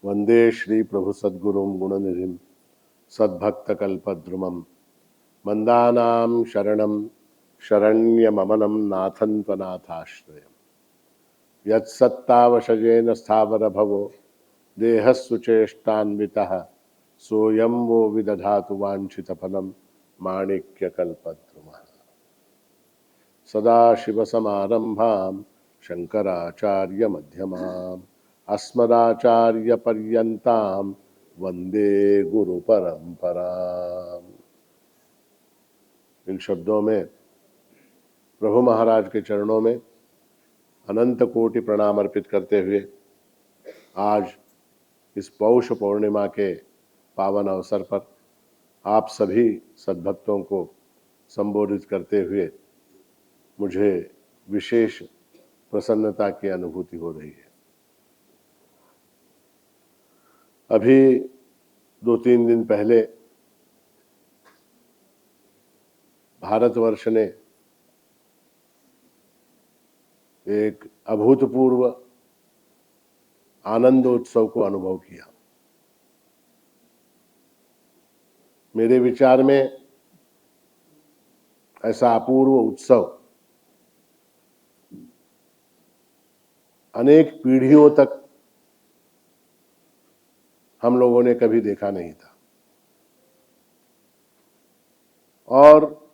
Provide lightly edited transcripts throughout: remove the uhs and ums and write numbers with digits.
वंदे श्री प्रभु सद्गुरुं गुणनिधिं सद्भक्तकल्पद्रुमं मंदानां शरणं शरण्यममनं नाथं त्वनाथाश्रयम् यत्सत्तावशजेन स्थावरभवो देहस्सुचेष्टान्वितः सोऽयं वो विदधातु वाञ्छितफलं माणिक्यकल्पद्रुमः। सदाशिवसमारम्भां शङ्कराचार्यमध्यमाम् अस्मदाचार्यपर्यन्तां वन्दे गुरुपरम्पराम्। इन शब्दों में प्रभु महाराज के चरणों में अनंत कोटि प्रणाम अर्पित करते हुए आज इस पौष पूर्णिमा के पावन अवसर पर आप सभी सद्भक्तों को संबोधित करते हुए मुझे विशेष प्रसन्नता की अनुभूति हो रही है। अभी 2-3 दिन पहले भारतवर्ष ने एक अभूतपूर्व आनंदोत्सव को अनुभव किया। मेरे विचार में ऐसा अपूर्व उत्सव अनेक पीढ़ियों तक हम लोगों ने कभी देखा नहीं था। और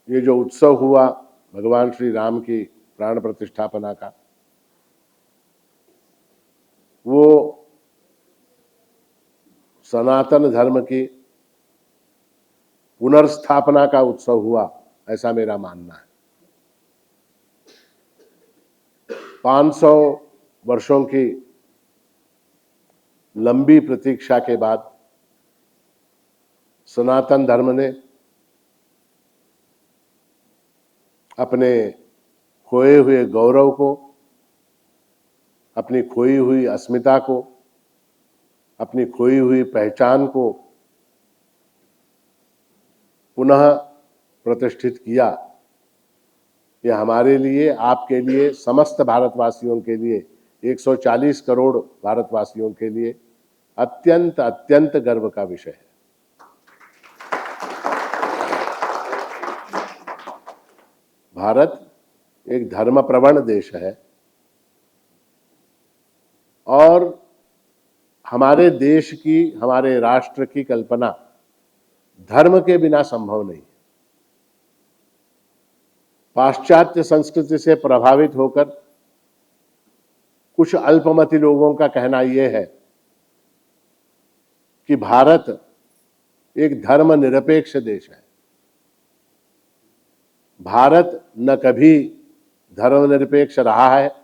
ये जो उत्सव हुआ भगवान श्री राम की प्राण प्रतिष्ठापना का, वो सनातन धर्म की पुनर्स्थापना का उत्सव हुआ, ऐसा मेरा मानना है। 500 वर्षों की लंबी प्रतीक्षा के बाद सनातन धर्म ने अपने खोए हुए गौरव को, अपनी खोई हुई अस्मिता को, अपनी खोई हुई पहचान को पुनः प्रतिष्ठित किया। यह हमारे लिए, आपके लिए, समस्त भारतवासियों के लिए, 140 करोड़ भारतवासियों के लिए अत्यंत अत्यंत गर्व का विषय है। भारत एक धर्म प्रवण देश है और हमारे देश की, हमारे राष्ट्र की कल्पना धर्म के बिना संभव नहीं। पाश्चात्य संस्कृति से प्रभावित होकर कुछ अल्पमति लोगों का कहना यह है कि भारत एक धर्मनिरपेक्ष देश है। भारत न कभी धर्मनिरपेक्ष रहा है,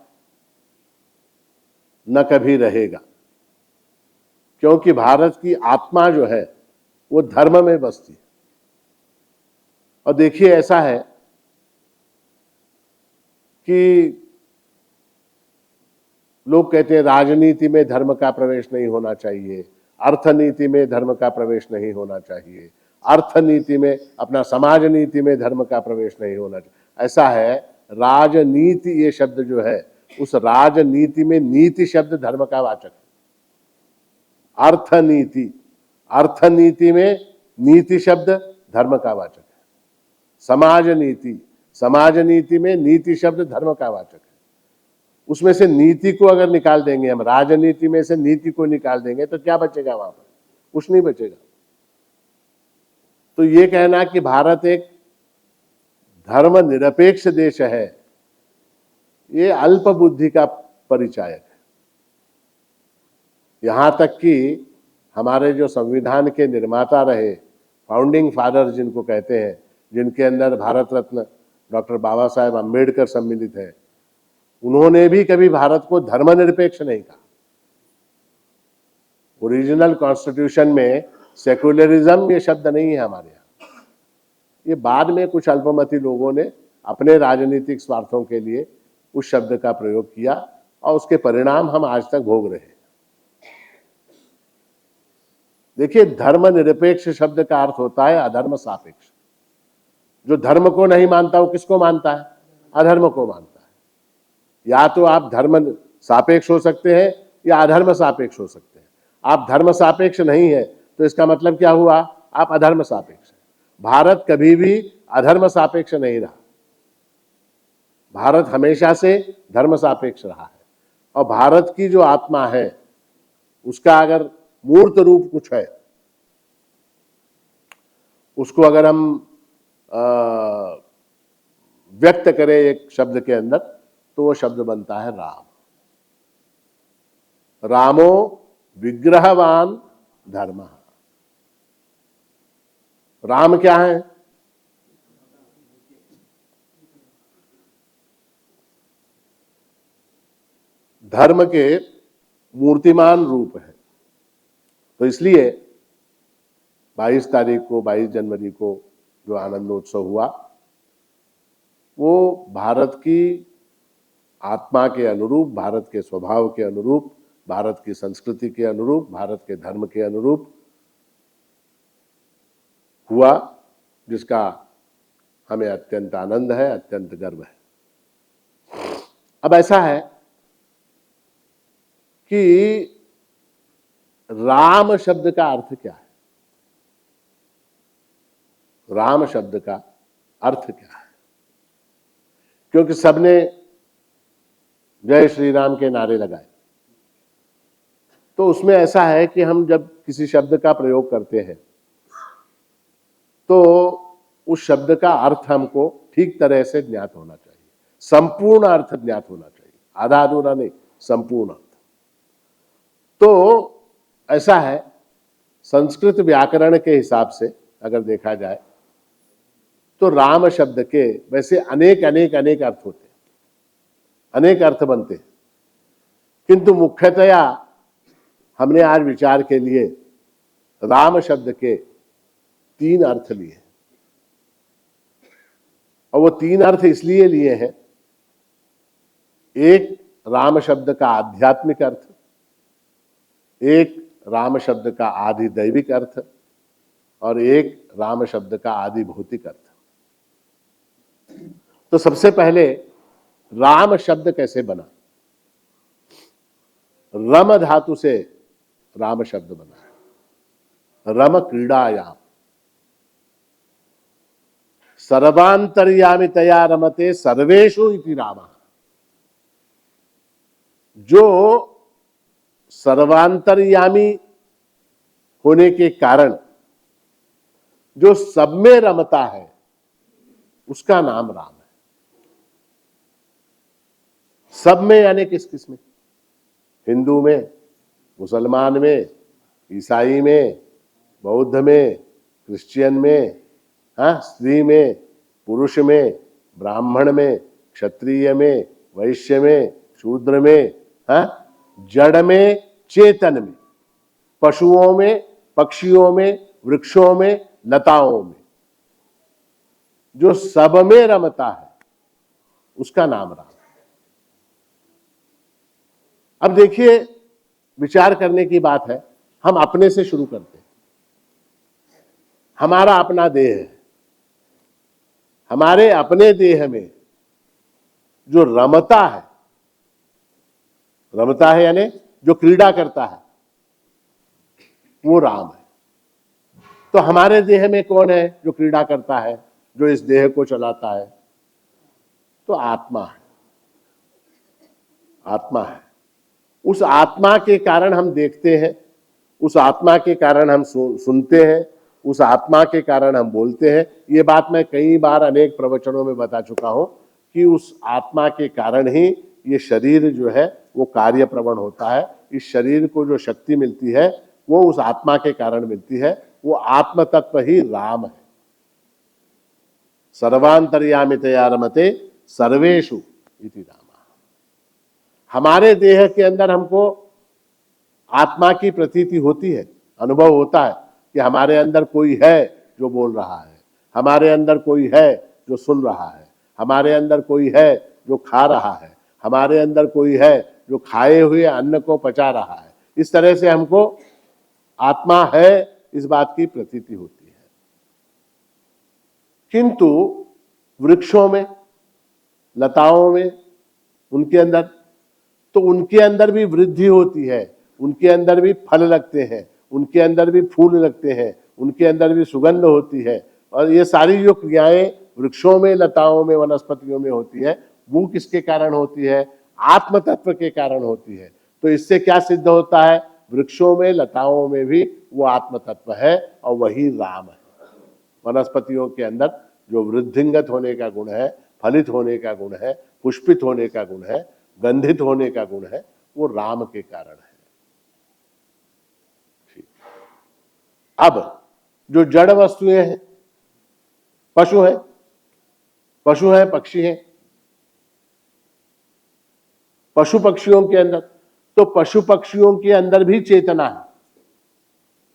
न कभी रहेगा, क्योंकि भारत की आत्मा जो है वो धर्म में बसती है। और देखिए, ऐसा है कि लोग कहते हैं राजनीति में धर्म का प्रवेश नहीं होना चाहिए, अर्थनीति में धर्म का प्रवेश नहीं होना चाहिए, अर्थनीति में, अपना समाज नीति में धर्म का प्रवेश नहीं होना चाहिए। ऐसा है, राजनीति ये शब्द जो है, उस राजनीति में नीति शब्द धर्म का वाचक है। अर्थनीति, अर्थनीति में नीति शब्द धर्म का वाचक है। समाज नीति, समाज नीति में नीति शब्द धर्म का वाचक है। उसमें से नीति को अगर निकाल देंगे हम, राजनीति में से नीति को निकाल देंगे तो क्या बचेगा वहां पर? कुछ नहीं बचेगा। तो ये कहना कि भारत एक धर्मनिरपेक्ष देश है, ये अल्प बुद्धि का परिचायक है। यहां तक कि हमारे जो संविधान के निर्माता रहे, फाउंडिंग फादर जिनको कहते हैं, जिनके अंदर भारत रत्न डॉक्टर बाबा साहेब अम्बेडकर सम्मिलित है, उन्होंने भी कभी भारत को धर्मनिरपेक्ष नहीं कहा। ओरिजिनल कॉन्स्टिट्यूशन में सेक्युलरिज्म ये शब्द नहीं है हमारे यहाँ। ये बाद में कुछ अल्पमति लोगों ने अपने राजनीतिक स्वार्थों के लिए उस शब्द का प्रयोग किया और उसके परिणाम हम आज तक भोग रहे हैं। देखिए, धर्मनिरपेक्ष शब्द का अर्थ होता है अधर्म सापेक्ष। जो धर्म को नहीं मानता वो किसको मानता है? अधर्म को मानता है। या तो आप धर्म सापेक्ष हो सकते हैं या अधर्म सापेक्ष हो सकते हैं। आप धर्म सापेक्ष नहीं है तो इसका मतलब क्या हुआ, आप अधर्म सापेक्ष है। भारत कभी भी अधर्म सापेक्ष नहीं रहा, भारत हमेशा से धर्म सापेक्ष रहा है। और भारत की जो आत्मा है उसका अगर मूर्त रूप कुछ है, उसको अगर हम व्यक्त करें एक शब्द के अंदर, तो वो शब्द बनता है राम। रामो विग्रहवान धर्म। राम क्या है? धर्म के मूर्तिमान रूप है। तो इसलिए 22 तारीख को, 22 जनवरी को जो आनंदोत्सव हुआ, वो भारत की आत्मा के अनुरूप, भारत के स्वभाव के अनुरूप, भारत की संस्कृति के अनुरूप, भारत के धर्म के अनुरूप हुआ, जिसका हमें अत्यंत आनंद है, अत्यंत गर्व है। अब ऐसा है कि राम शब्द का अर्थ क्या है? राम शब्द का अर्थ क्या है? क्योंकि सबने जय श्री राम के नारे लगाए, तो उसमें ऐसा है कि हम जब किसी शब्द का प्रयोग करते हैं तो उस शब्द का अर्थ हमको ठीक तरह से ज्ञात होना चाहिए, संपूर्ण अर्थ ज्ञात होना चाहिए, आधा अधूरा नहीं, संपूर्ण अर्थ। तो ऐसा है, संस्कृत व्याकरण के हिसाब से अगर देखा जाए तो राम शब्द के वैसे अनेक अनेक अनेक अर्थ होते हैं, अनेक अर्थ बनते हैं, किंतु मुख्यतया हमने आज विचार के लिए राम शब्द के 3 अर्थ लिए। और वो 3 अर्थ इसलिए लिए हैं, एक राम शब्द का आध्यात्मिक अर्थ, एक राम शब्द का आदि दैविक अर्थ, और एक राम शब्द का आदि भौतिक अर्थ। तो सबसे पहले राम शब्द कैसे बना? रम धातु से राम शब्द बना। रम क्रीड़ायाम, सर्वांतर्यामितया रमते सर्वेषु इति रामः। जो सर्वांतर्यामी होने के कारण जो सब में रमता है, उसका नाम राम है। सब में यानी किस किस में? हिंदू में, मुसलमान में, ईसाई में, बौद्ध में, क्रिश्चियन में, स्त्री में, पुरुष में, ब्राह्मण में, क्षत्रिय में, वैश्य में, शूद्र में, जड़ में, चेतन में, पशुओं में, पक्षियों में, वृक्षों में, लताओं में, जो सब में रमता है उसका नाम राम है। अब देखिए, विचार करने की बात है, हम अपने से शुरू करते हैं। हमारा अपना देह है, हमारे अपने देह में जो रमता है यानी जो क्रीड़ा करता है, वो राम है। तो हमारे देह में कौन है जो क्रीड़ा करता है, जो इस देह को चलाता है? तो आत्मा है, आत्मा है। उस आत्मा के कारण हम देखते हैं, उस आत्मा के कारण हम सुनते हैं, उस आत्मा के कारण हम बोलते हैं। ये बात मैं कई बार अनेक प्रवचनों में बता चुका हूं कि उस आत्मा के कारण ही ये शरीर जो है वो कार्य प्रवण होता है। इस शरीर को जो शक्ति मिलती है वो उस आत्मा के कारण मिलती है। वो आत्म तत्व ही राम है। सर्वांतर्यामितया रमते सर्वेषु इति राम। हमारे देह के अंदर हमको आत्मा की प्रतीति होती है, अनुभव होता है कि हमारे अंदर कोई है जो बोल रहा है, हमारे अंदर कोई है जो सुन रहा है, हमारे अंदर कोई है जो खा रहा है, हमारे अंदर कोई है जो खाए हुए अन्न को पचा रहा है। इस तरह से हमको आत्मा है, इस बात की प्रतीति होती है। किंतु वृक्षों में, लताओं में, उनके अंदर भी वृद्धि होती है, उनके अंदर भी फल लगते हैं, उनके अंदर भी फूल लगते हैं, उनके अंदर भी सुगंध होती है। और ये सारी जो क्रियाएं वृक्षों में, लताओं में, वनस्पतियों में होती है, वो किसके कारण होती है? आत्म तत्व के कारण होती है। तो इससे क्या सिद्ध होता है? वृक्षों में, लताओं में भी वो आत्म तत्व है और वही राम है। वनस्पतियों के अंदर जो वृद्धिंगत होने का गुण है, फलित होने का गुण है, पुष्पित होने का गुण है, गंधित होने का गुण है, वो राम के कारण है। अब जो जड़ वस्तुएं हैं, पशु हैं, पक्षी हैं, पशु पक्षियों के अंदर, तो पशु पक्षियों के अंदर भी चेतना है।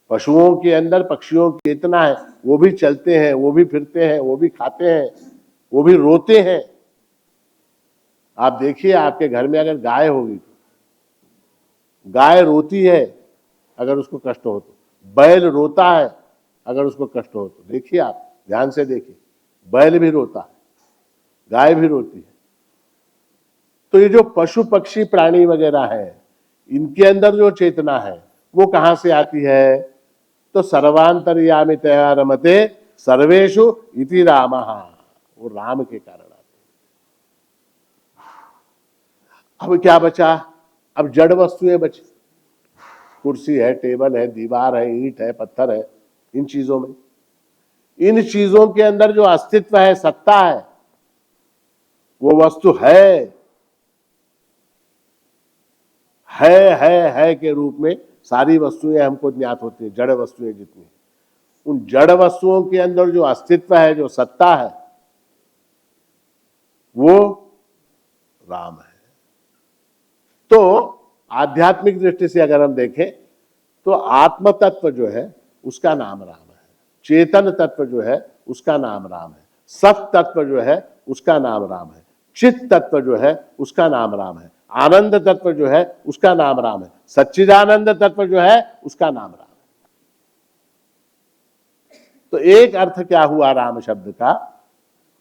पशुओं के अंदर, पक्षियों की चेतना है, वो भी चलते हैं, वो भी फिरते हैं, वो भी खाते हैं, वो भी रोते हैं। आप देखिए, आपके घर में अगर गाय होगी, गाय रोती है अगर उसको कष्ट हो तो, बैल रोता है अगर उसको कष्ट हो तो। देखिए, आप ध्यान से देखिए, बैल भी रोता है, गाय भी रोती है। तो ये जो पशु पक्षी प्राणी वगैरह है, इनके अंदर जो चेतना है वो कहां से आती है? तो सर्वांतर्यामितया रमते सर्वेषु इति रामः, वो राम के कारण आते। अब क्या बचा? अब जड़ वस्तुएं बची, कुर्सी है, टेबल है, दीवार है, ईंट है, पत्थर है। इन चीजों में, इन चीजों के अंदर जो अस्तित्व है, सत्ता है, वो वस्तु है के रूप में सारी वस्तुएं हमको ज्ञात होती है, जड़ वस्तुएं जितनी। उन जड़ वस्तुओं के अंदर जो अस्तित्व है, जो सत्ता है, वो राम है। तो आध्यात्मिक दृष्टि से अगर हम देखें तो आत्म तत्व जो है उसका नाम राम है, चेतन तत्व जो है उसका नाम राम है, सत तत्व जो है उसका नाम राम है, चित तत्व जो है उसका नाम राम है, आनंद तत्व जो है उसका नाम राम है, सच्चिदानंद तत्व जो है उसका नाम राम है। तो एक अर्थ क्या हुआ राम शब्द का?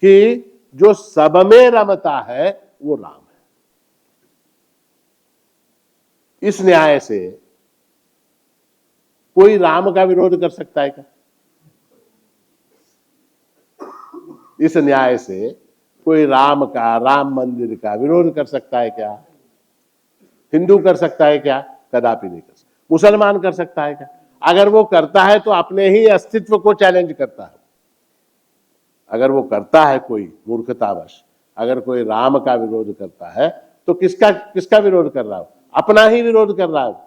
कि जो सब में रमता है वो राम है। इस न्याय से कोई राम का विरोध कर सकता है क्या? इस न्याय से कोई राम का, राम मंदिर का विरोध कर सकता है क्या? हिंदू कर सकता है क्या? कदापि नहीं कर सकता। मुसलमान कर सकता है क्या? अगर वो करता है तो अपने ही अस्तित्व को चैलेंज करता है। अगर वो करता है कोई मूर्खतावश, अगर कोई राम का विरोध करता है तो किसका विरोध कर रहा हो? अपना ही विरोध कर रहा हो।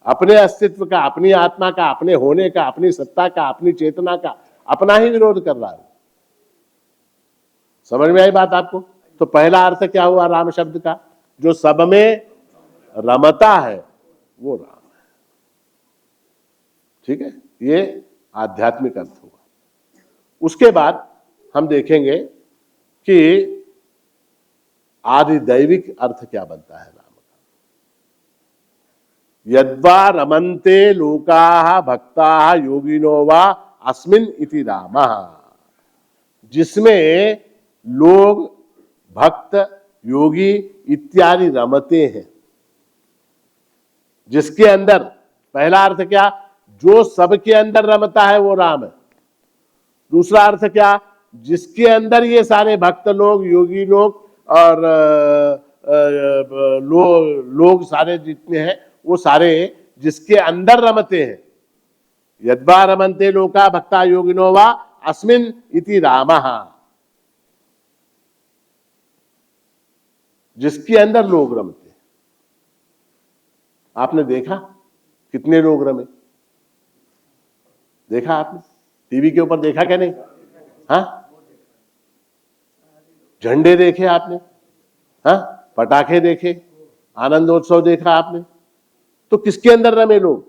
अपने अस्तित्व का, अपनी आत्मा का, अपने होने का, अपनी सत्ता का, अपनी चेतना का अपना ही विरोध कर रहा है। समझ में आई बात आपको? तो पहला अर्थ क्या हुआ राम शब्द का? जो सब में रमता है वो राम है। ठीक है, ये आध्यात्मिक अर्थ हुआ। उसके बाद हम देखेंगे कि आदि दैविक अर्थ क्या बनता है राम का। यद्वा रमन्ते लोकाः भक्ताः योगिनो वा अस्मिन् इति रामः, जिसमें लोग, भक्त, योगी इत्यादि रमते हैं, जिसके अंदर, पहला अर्थ क्या? जो सबके अंदर रमता है वो राम है। दूसरा अर्थ क्या? जिसके अंदर ये सारे भक्त लोग, योगी लोग और लोग सारे जितने हैं वो सारे जिसके अंदर रमते हैं। यद्वा रमन्ते लोका भक्ता योगिनो वा अस्मिन् इति रामः, जिसके अंदर लोग रमते हैं। आपने देखा कितने लोग रमे? देखा आपने? टीवी के ऊपर देखा क्या नहीं? हाँ, झंडे देखे आपने? हाँ, पटाखे देखे, आनंदोत्सव देखा आपने? तो किसके अंदर रमे लोग?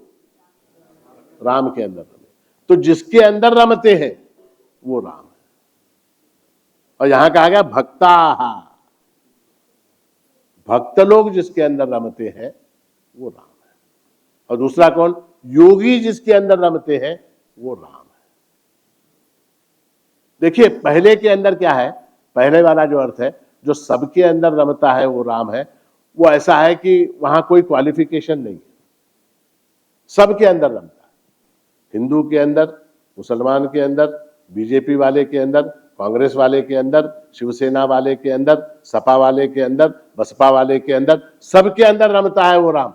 राम के अंदर रमे। तो जिसके अंदर रमते हैं वो राम है। और यहां कहा गया भक्ता, भक्त लोग जिसके अंदर रमते हैं वो राम है। और दूसरा कौन? योगी जिसके अंदर रमते हैं वो राम है। देखिए, पहले के अंदर क्या है? पहले वाला जो अर्थ है, जो सबके अंदर रमता है वो राम है, वो ऐसा है कि वहां कोई क्वालिफिकेशन नहीं है। सबके अंदर रमता है, हिंदू के अंदर, मुसलमान के अंदर, बीजेपी वाले के अंदर, कांग्रेस वाले के अंदर, शिवसेना वाले के अंदर, सपा वाले के अंदर, बसपा वाले के अंदर, सबके अंदर रमता है वो राम।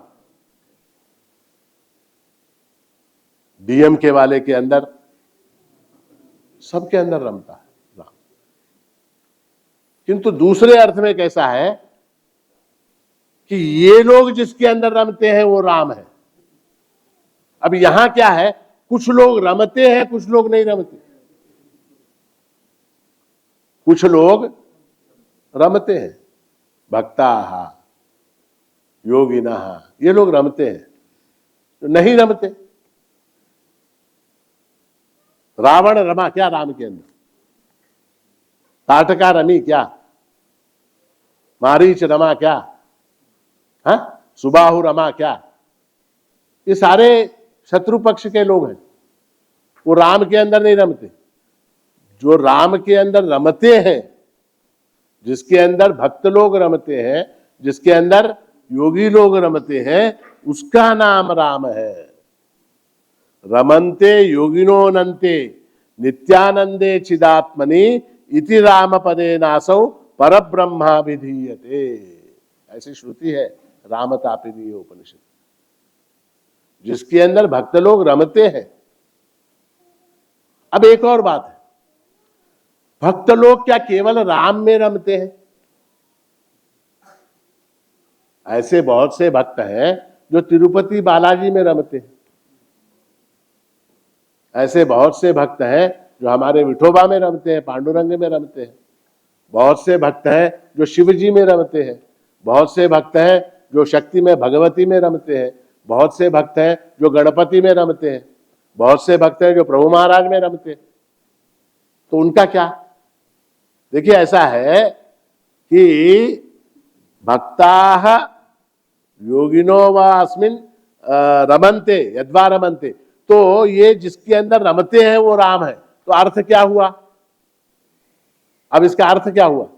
डीएमके वाले के अंदर, सबके अंदर रमता है राम। किंतु दूसरे अर्थ में कैसा है कि ये लोग जिसके अंदर रमते हैं वो राम है। अब यहां क्या है, कुछ लोग रमते हैं, कुछ लोग नहीं रमते। कुछ लोग रमते हैं, भक्ता योगिना, ये लोग रमते हैं, तो नहीं रमते। रावण रमा क्या राम के अंदर? ताटका रमी क्या? मारीच रमा क्या? हाँ, सुबाहु रमा क्या? ये सारे शत्रु पक्ष के लोग हैं, वो राम के अंदर नहीं रमते। जो राम के अंदर रमते हैं, जिसके अंदर भक्त लोग रमते हैं, जिसके अंदर योगी लोग रमते हैं, उसका नाम राम है। रमन्ते योगिनो नन्ते नित्यानंदे चिदात्मनि इति राम पदे नासौ परब्रह्मा विधीयते, ऐसी श्रुति है रामतापिनी उपनिषद। जिसके अंदर भक्त लोग रमते हैं। अब एक और बात है, भक्त लोग क्या केवल राम में रमते हैं? ऐसे बहुत से भक्त हैं जो तिरुपति बालाजी में रमते हैं। ऐसे बहुत से भक्त हैं जो हमारे विठोबा में रमते हैं, पांडुरंग में रमते हैं। बहुत से भक्त हैं जो शिव जी में रमते हैं। बहुत से भक्त हैं जो शक्ति में भगवती में रमते हैं। बहुत से भक्त हैं जो गणपति में रमते हैं। बहुत से भक्त हैं जो प्रभु महाराज में रमते हैं। तो उनका क्या? देखिए, ऐसा है कि भक्ताः योगिनो वा अस्मिन् रमन्ते यद्वा रमन्ते, तो ये जिसके अंदर रमते हैं वो राम है। तो अर्थ क्या हुआ? अब इसका अर्थ क्या हुआ?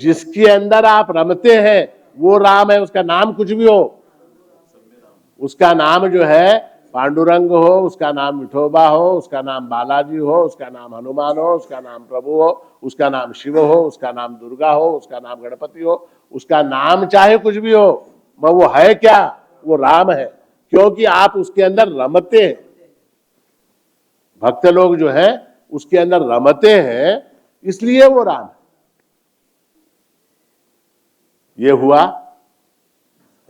जिसके अंदर आप रमते हैं वो राम है। उसका नाम कुछ भी हो, उसका नाम जो है पांडुरंग हो, उसका नाम विठोबा हो, उसका नाम बालाजी हो, उसका नाम हनुमान हो, उसका नाम प्रभु हो, उसका नाम शिव हो, उसका नाम दुर्गा हो, उसका नाम गणपति हो, उसका नाम चाहे कुछ भी हो, मगर वो है क्या? वो राम है, क्योंकि आप उसके अंदर रमते हैं। भक्त लोग जो है उसके अंदर रमते हैं, इसलिए वो राम है। ये हुआ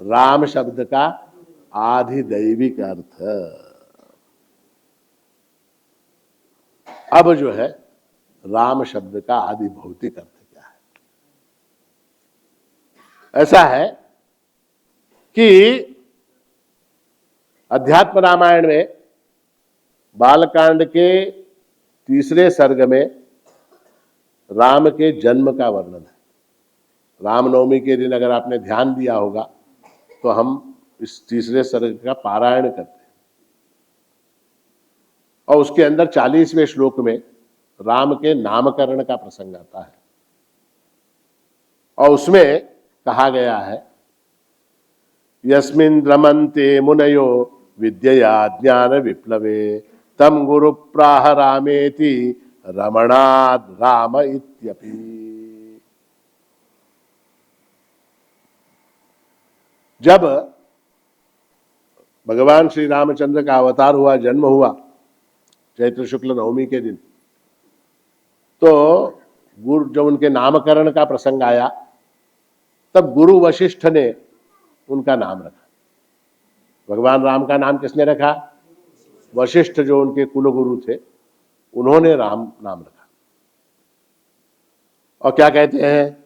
राम शब्द का आधिदैविक अर्थ। अब जो है राम शब्द का आदि भौतिक अर्थ क्या है? ऐसा है कि अध्यात्म रामायण में बालकांड के 3 सर्ग में राम के जन्म का वर्णन है। रामनवमी के दिन अगर आपने ध्यान दिया होगा तो हम इस 3 सर्ग का पारायण करते हैं, और उसके अंदर 40वें श्लोक में राम के नामकरण का प्रसंग आता है। और उसमें कहा गया है, यस्मिन् रमन्ते मुनयो विद्यया ज्ञान विप्लवे तम गुरु प्राह रामेति रमणाद राम इत्यपि। जब भगवान श्री रामचंद्र का अवतार हुआ, जन्म हुआ चैत्र शुक्ल नवमी के दिन, तो गुरु जब उनके नामकरण का प्रसंग आया तब गुरु वशिष्ठ ने उनका नाम रखा। भगवान राम का नाम किसने रखा? वशिष्ठ, जो उनके कुल गुरु थे, उन्होंने राम नाम रखा। और क्या कहते हैं?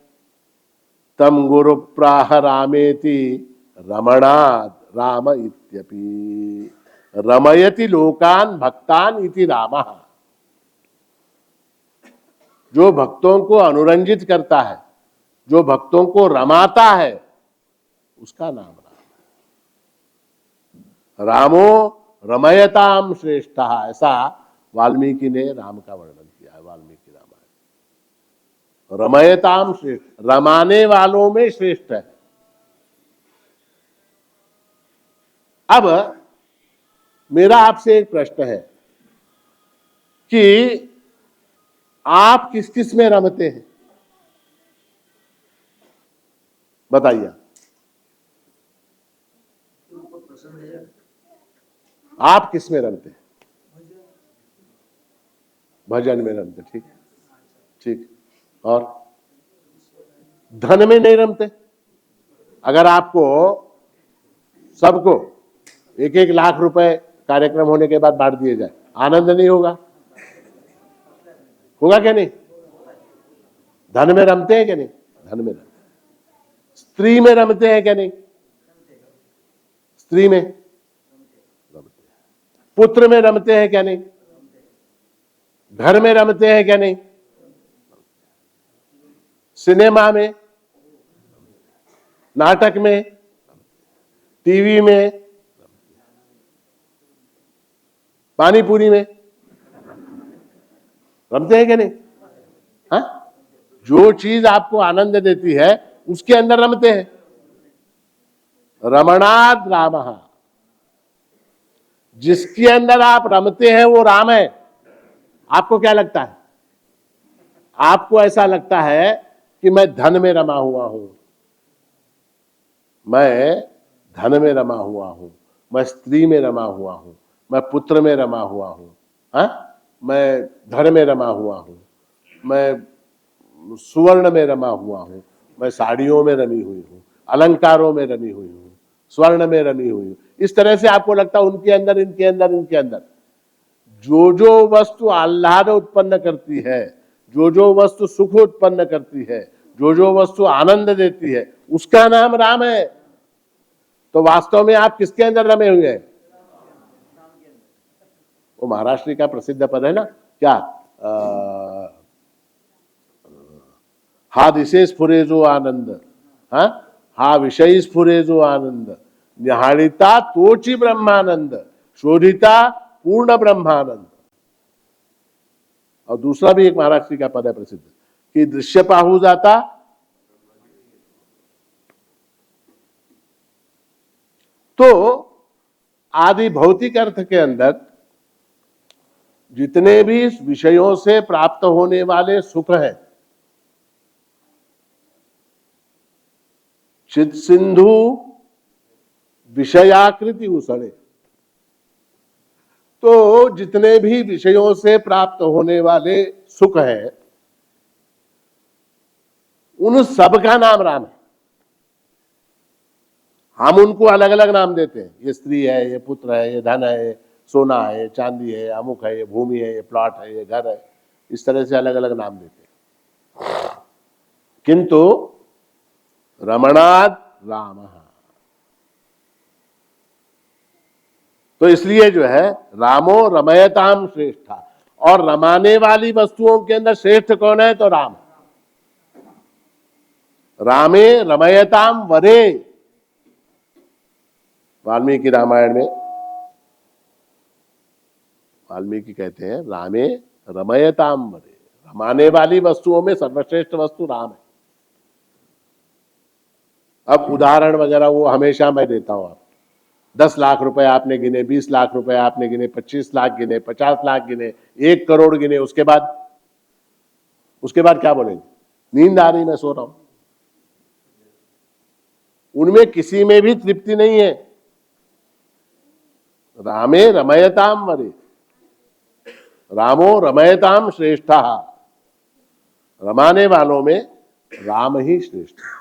तम गुरु प्राह रामेति रमणाद राम इत्यपि रमयति लोकान भक्तान इति रामः। जो भक्तों को अनुरंजित करता है, जो भक्तों को रमाता है, उसका नाम राम है। रामो रमयताम श्रेष्ठः, ऐसा वाल्मीकि ने राम का वर्णन किया है। वाल्मीकि रामायण रमयताम श्रेष्ठ, रमाने वालों में श्रेष्ठ है। अब मेरा आपसे एक प्रश्न है कि आप किस किस में रमते हैं, बताइए। आप किस में रमते हैं? भजन में रमते, ठीक ठीक। और धन में नहीं रमते? अगर आपको सबको 1-1 लाख रुपए कार्यक्रम होने के बाद बांट दिए जाए, आनंद नहीं होगा? होगा क्या नहीं? धन में रमते हैं क्या नहीं? धन में रमते। स्त्री में रमते हैं क्या नहीं? स्त्री में रमते हैं। पुत्र में रमते हैं क्या नहीं? घर में रमते हैं क्या नहीं? सिनेमा में, नाटक में, टीवी में, पानीपुरी में रमते हैं क्या नहीं? हाँ? जो चीज आपको आनंद देती है उसके अंदर रमते हैं। रमणाद रामः, जिसके अंदर आप रमते हैं वो राम है। आपको क्या लगता है? आपको ऐसा लगता है कि मैं धन में रमा हुआ हूं, मैं धन में रमा हुआ हूं, मैं स्त्री में रमा हुआ हूं, मैं पुत्र में रमा हुआ हूं, हाँ? मैं घर में रमा हुआ हूं, मैं सुवर्ण में रमा हुआ हूं, मैं साड़ियों में रमी हुई हूं, अलंकारों में रमी हुई हूं, स्वर्ण में रमी हुई हूं। इस तरह से आपको लगता है उनके अंदर, इनके अंदर, इनके अंदर। जो जो वस्तु आह्लाद उत्पन्न करती है, जो जो वस्तु सुख उत्पन्न करती है, जो जो वस्तु आनंद देती है, उसका नाम राम है। तो वास्तव में आप किसके अंदर रमे हुए हैं? वो महाराष्ट्र का प्रसिद्ध पद है ना, क्या? हा दिशे स्फुरे जो आनंद, हा विषयी स्फुरे जो आनंद, निहाळिता तोची ब्रह्मानंद, शोधिता पूर्ण ब्रह्मानंद। और दूसरा भी एक महाराष्ट्र का पद है प्रसिद्ध कि दृश्य पाहू जाता, तो आदि भौतिक अर्थ के अंदर जितने भी विषयों से प्राप्त होने वाले सुख हैं, चित सिंधु विषयाकृति उसड़े, तो जितने भी विषयों से प्राप्त होने वाले सुख हैं उन सब का नाम राम है। हम उनको अलग अलग नाम देते हैं, ये स्त्री है, ये पुत्र है, ये धन है, सोना है, चांदी है, अमुक है, ये भूमि है, ये प्लॉट है, ये घर है, इस तरह से अलग अलग नाम देते हैं। किंतु रमणाद राम, तो इसलिए जो है रामो रमयताम श्रेष्ठा, और रमाने वाली वस्तुओं के अंदर श्रेष्ठ कौन है? तो राम। रामे रमयताम वरे, वाल्मीकि रामायण में वाल्मीकि कहते हैं रामे रमयताम वरे, रमाने वाली वस्तुओं में सर्वश्रेष्ठ वस्तु राम है। अब उदाहरण वगैरह वो हमेशा मैं देता हूं। आप 10 लाख रुपए आपने गिने, 20 लाख रुपए आपने गिने, 25 लाख गिने, 50 लाख गिने, 1 करोड़ गिने, उसके बाद क्या बोलेंगे? नींद आ रही, मैं सो रहा हूं। उनमें किसी में भी तृप्ति नहीं है। रामे रमयताम वरे, रामो रमयताम श्रेष्ठा, रमाने वालों में राम ही श्रेष्ठ है।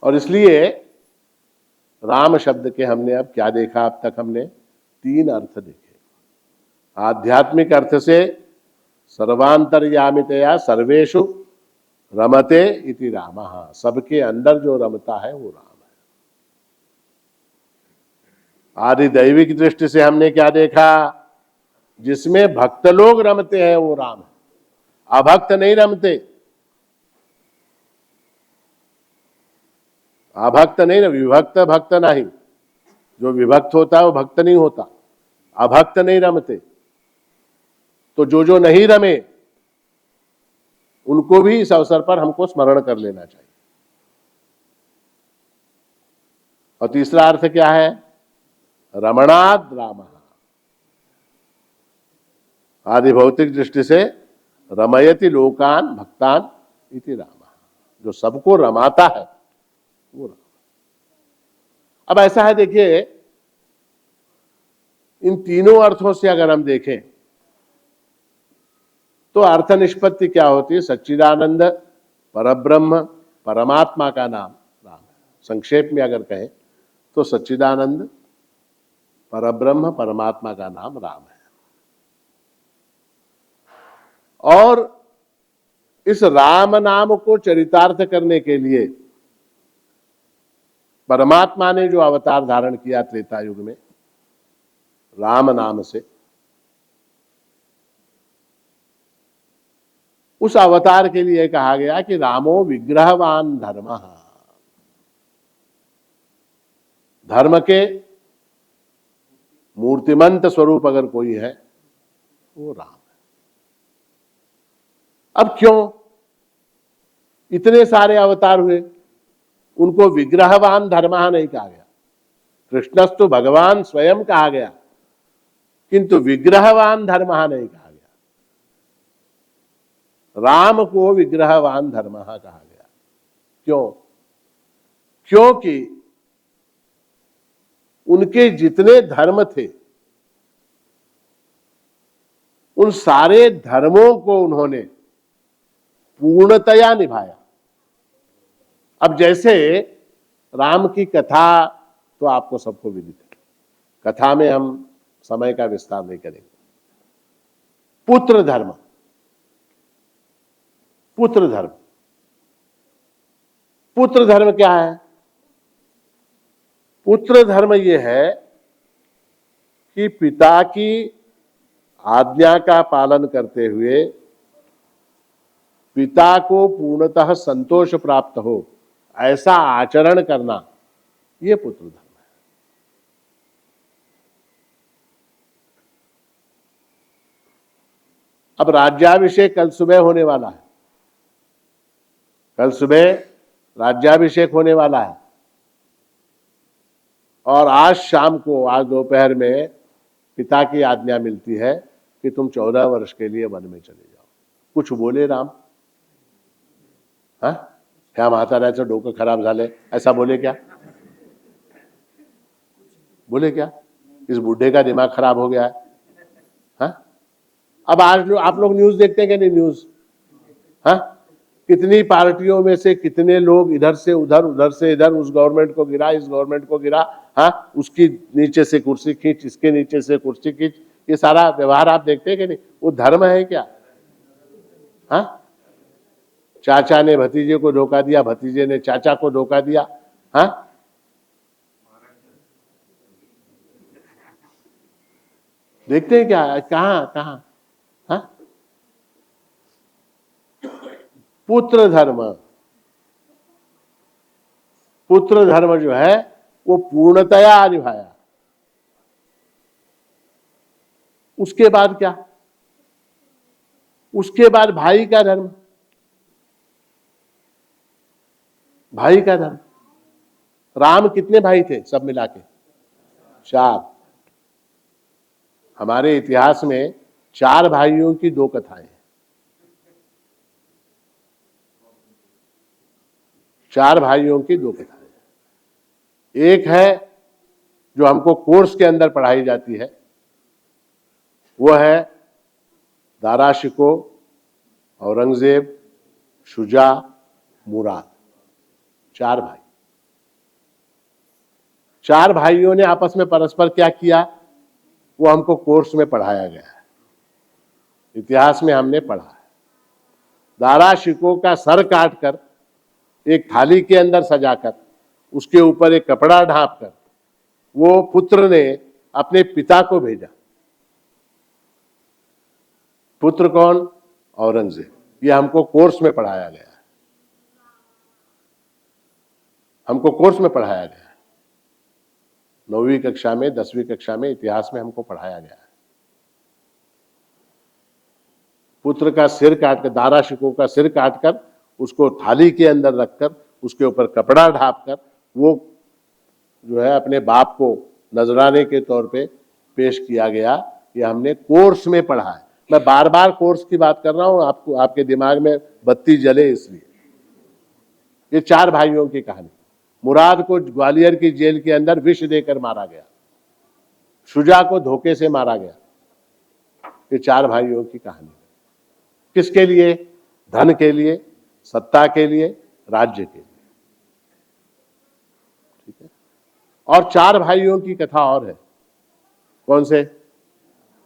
और इसलिए राम शब्द के हमने अब क्या देखा? अब तक हमने 3 अर्थ देखे। आध्यात्मिक अर्थ से सर्वांतर्यामितया सर्वेषु रमते इति रामः, सबके अंदर जो रमता है वो राम है। आदि दैविक दृष्टि से हमने क्या देखा? जिसमें भक्त लोग रमते हैं वो राम है, अभक्त नहीं रमते। अभक्त नहीं ना, विभक्त भक्त नहीं। जो विभक्त होता है वो भक्त नहीं होता, अभक्त नहीं रमते। तो जो नहीं रमे उनको भी इस अवसर पर हमको स्मरण कर लेना चाहिए। और तीसरा अर्थ क्या है? रमणाद राम। आदि भौतिक दृष्टि से रमयति लोकान भक्तान इति राम, जो सबको रमाता है वो राम। अब ऐसा है, देखिए, इन तीनों अर्थों से अगर हम देखें तो अर्थ निष्पत्ति क्या होती है? सच्चिदानंद परब्रह्म परमात्मा का नाम राम है। संक्षेप में अगर कहें तो सच्चिदानंद परब्रह्म परमात्मा का नाम राम है। और इस राम नाम को चरितार्थ करने के लिए परमात्मा ने जो अवतार धारण किया त्रेता युग में राम नाम से, उस अवतार के लिए कहा गया कि रामो विग्रहवान धर्मः। धर्म के मूर्तिमंत स्वरूप अगर कोई है वो राम है। अब क्यों इतने सारे अवतार हुए, उनको विग्रहवान धर्मः नहीं कहा गया? कृष्णस्तु भगवान स्वयं कहा गया, किंतु विग्रहवान धर्मः नहीं कहा गया। राम को विग्रहवान धर्मः कहा गया। क्यों? क्योंकि उनके जितने धर्म थे उन सारे धर्मों को उन्होंने पूर्णतया निभाया। अब जैसे राम की कथा तो आपको सबको विदित है, कथा में हम समय का विस्तार नहीं करेंगे। पुत्र धर्म, पुत्र धर्म, पुत्र धर्म क्या है? पुत्र धर्म यह है कि पिता की आज्ञा का पालन करते हुए पिता को पूर्णतः संतोष प्राप्त हो ऐसा आचरण करना, यह पुत्र धर्म है। अब राज्याभिषेक कल सुबह होने वाला है, कल सुबह राज्याभिषेक होने वाला है, और आज शाम को, आज दोपहर में पिता की आज्ञा मिलती है कि तुम 14 वर्ष के लिए वन में चले जाओ। कुछ बोले राम? ह्या म्हाताऱ्याचं डोकं खराब झाले ऐसा बोले क्या? बोले क्या? इस बुढ़े का दिमाग खराब हो गया है? अब आज आप लोग न्यूज देखते हैं कि नहीं? न्यूज कितनी पार्टियों में से कितने लोग इधर से उधर, उधर से इधर, उस गवर्नमेंट को गिरा, इस गवर्नमेंट को गिरा, उसकी नीचे से कुर्सी खींच, इसके नीचे से कुर्सी खींच, ये सारा व्यवहार आप देखते हैं कि नहीं? वो धर्म है क्या? चाचा ने भतीजे को धोखा दिया, भतीजे ने चाचा को धोखा दिया। देखते हैं क्या? कहां कहां? पुत्र धर्म, पुत्र धर्म जो है वो पूर्णतया निभाया। उसके बाद क्या? उसके बाद भाई का धर्म, भाई का धर्म। राम कितने भाई थे सब मिला के? 4। हमारे इतिहास में 4 भाइयों की 2 कथाएं हैं। 4 भाइयों की 2 कथाएं। एक है जो हमको कोर्स के अंदर पढ़ाई जाती है, वो है दारा शिको, औरंगजेब, शुजा, मुराद। 4 भाई। 4 भाइयों ने आपस में परस्पर क्या किया वो हमको कोर्स में पढ़ाया गया है, इतिहास में हमने पढ़ा है। दारा शिको का सर काटकर एक थाली के अंदर सजाकर उसके ऊपर एक कपड़ा ढांपकर वो पुत्र ने अपने पिता को भेजा। पुत्र कौन? औरंगजेब। ये हमको कोर्स में पढ़ाया गया है, हमको कोर्स में पढ़ाया गया है। 9वीं कक्षा में, 10वीं कक्षा में इतिहास में हमको पढ़ाया गया है। पुत्र का सिर काटकर, दारा शिको का सिर काटकर उसको थाली के अंदर रखकर उसके ऊपर कपड़ा ढांपकर वो जो है अपने बाप को नजराने के तौर पे पेश किया गया। ये हमने कोर्स में पढ़ा है। मैं बार बार कोर्स की बात कर रहा हूं, आपको आपके दिमाग में बत्ती जले इसलिए। ये 4 भाइयों की कहानी। मुराद को ग्वालियर की जेल के अंदर विष देकर मारा गया, शुजा को धोखे से मारा गया। ये 4 भाइयों की कहानी। किसके लिए? धन के लिए, सत्ता के लिए, राज्य के लिए। ठीक है। और 4 भाइयों की कथा और है। कौन से?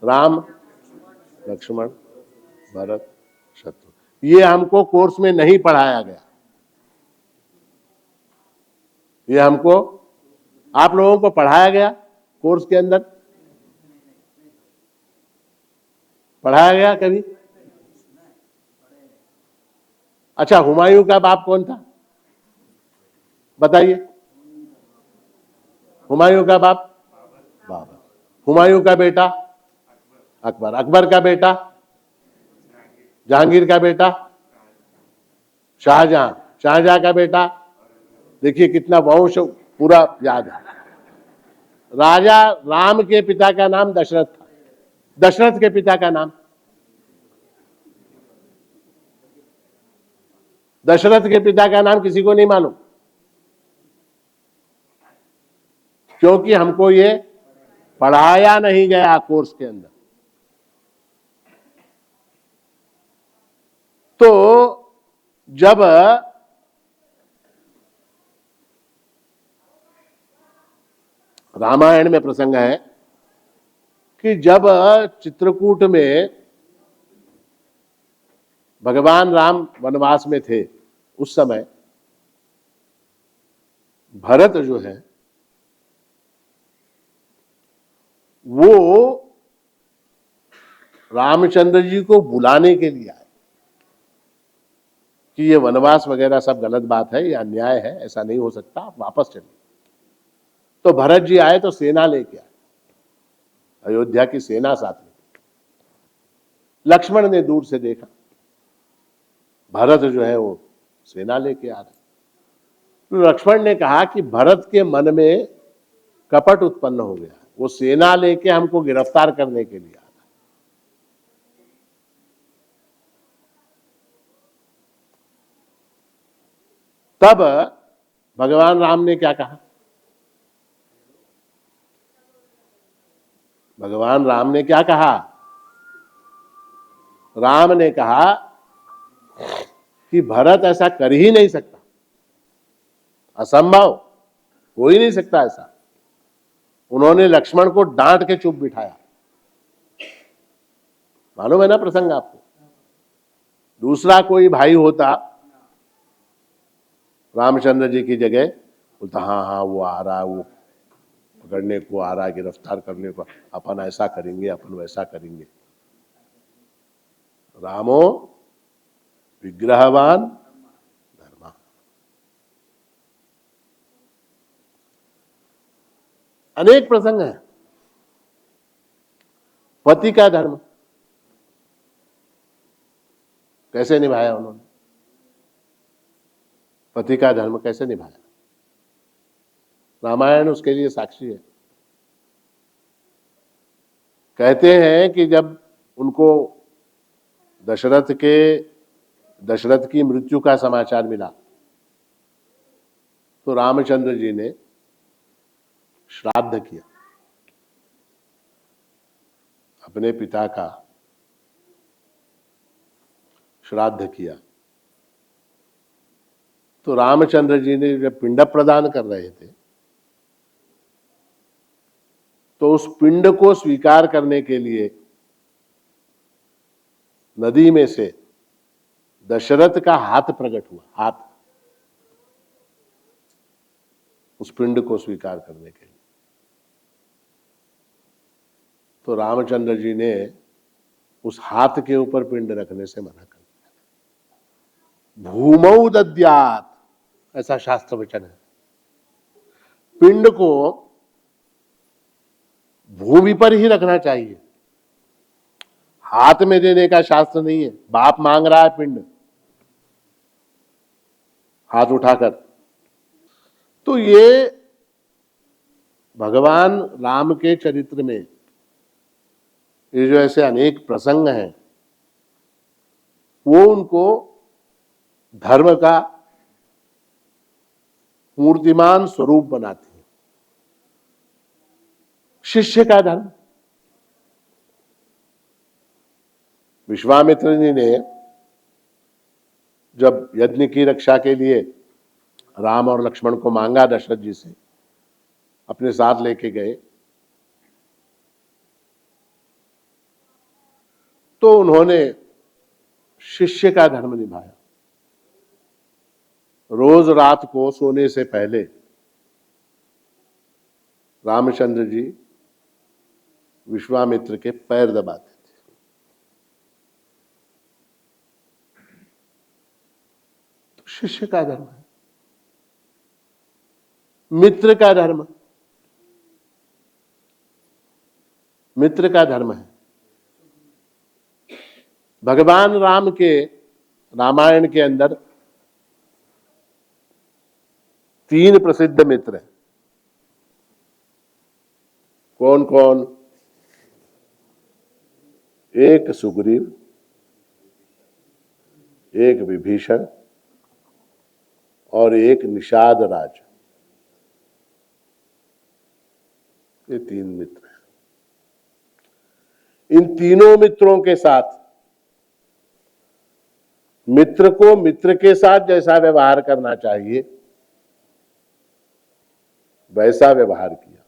राम, लक्ष्मण, भरत, शत्रु। ये हमको कोर्स में नहीं पढ़ाया गया। ये हमको, आप लोगों को पढ़ाया गया कोर्स के अंदर? पढ़ाया गया कभी? अच्छा, हुमायूं का बाप कौन था बताइए? हुमायूं का बाप बाबर। हुमायूं का बेटा अकबर। अकबर का बेटा जहांगीर का बेटा शाहजहां। शाहजहां का बेटा, देखिए कितना वंश पूरा याद है। राजा राम के पिता का नाम दशरथ था। दशरथ के पिता का नाम? दशरथ के पिता का नाम किसी को नहीं मालूम, क्योंकि हमको ये पढ़ाया नहीं गया कोर्स के अंदर। तो जब रामायण में प्रसंग है कि जब चित्रकूट में भगवान राम वनवास में थे, उस समय भरत जो है वो रामचंद्र जी को बुलाने के लिए आए कि ये वनवास वगैरह सब गलत बात है, ये अन्याय है, ऐसा नहीं हो सकता, आप वापस चलिए। तो भरत जी आए तो सेना लेके आए, अयोध्या की सेना साथ में। लक्ष्मण ने दूर से देखा भरत जो है वो सेना लेके आ रहे। तो लक्ष्मण ने कहा कि भरत के मन में कपट उत्पन्न हो गया, वो सेना लेके हमको गिरफ्तार करने के लिए आ रहा। तब भगवान राम ने क्या कहा? भगवान राम ने क्या कहा? राम ने कहा कि भरत ऐसा कर ही नहीं सकता, असंभव, हो ही नहीं सकता ऐसा। उन्होंने लक्ष्मण को डांट के चुप बिठाया। मालूम है ना प्रसंग आपको? दूसरा कोई भाई होता रामचंद्र जी की जगह, बोलता हाँ हाँ वो आ रहा है, वो पकड़ने को आ रहा है, गिरफ्तार करने को, अपन ऐसा करेंगे, अपन वैसा करेंगे। रामो विग्रहवान धर्मा। अनेक प्रसंग है। पति का धर्म कैसे निभाया उन्होंने? पति का धर्म कैसे निभाया? रामायण उसके लिए साक्षी है। कहते हैं कि जब उनको दशरथ की मृत्यु का समाचार मिला तो रामचंद्र जी ने श्राद्ध किया, अपने पिता का श्राद्ध किया। तो रामचंद्र जी ने जब पिंड प्रदान कर रहे थे तो उस पिंड को स्वीकार करने के लिए नदी में से दशरथ का हाथ प्रकट हुआ, हाथ, उस पिंड को स्वीकार करने के लिए। तो रामचंद्र जी ने उस हाथ के ऊपर पिंड रखने से मना कर दिया। भूमौ दद्यात्, ऐसा शास्त्र वचन है। पिंड को भूमि पर ही रखना चाहिए, हाथ में देने का शास्त्र नहीं है। बाप मांग रहा है पिंड, हाथ उठाकर। तो ये भगवान राम के चरित्र में ये जो ऐसे अनेक प्रसंग हैं वो उनको धर्म का मूर्तिमान स्वरूप बनाती है। शिष्य का धर्म, विश्वामित्र जी ने जब यज्ञ की रक्षा के लिए राम और लक्ष्मण को मांगा दशरथ जी से, अपने साथ लेके गए, तो उन्होंने शिष्य का धर्म निभाया। रोज रात को सोने से पहले रामचंद्र जी विश्वामित्र के पैर दबाते थे। तो शिष्य का धर्म है। मित्र का धर्म, मित्र का धर्म है। भगवान राम के रामायण के अंदर 3 प्रसिद्ध मित्र हैं। कौन कौन? एक सुग्रीव, एक विभीषण और एक निषाद राज। ये 3 मित्र हैं। इन तीनों मित्रों के साथ मित्र को मित्र के साथ जैसा व्यवहार करना चाहिए वैसा व्यवहार किया,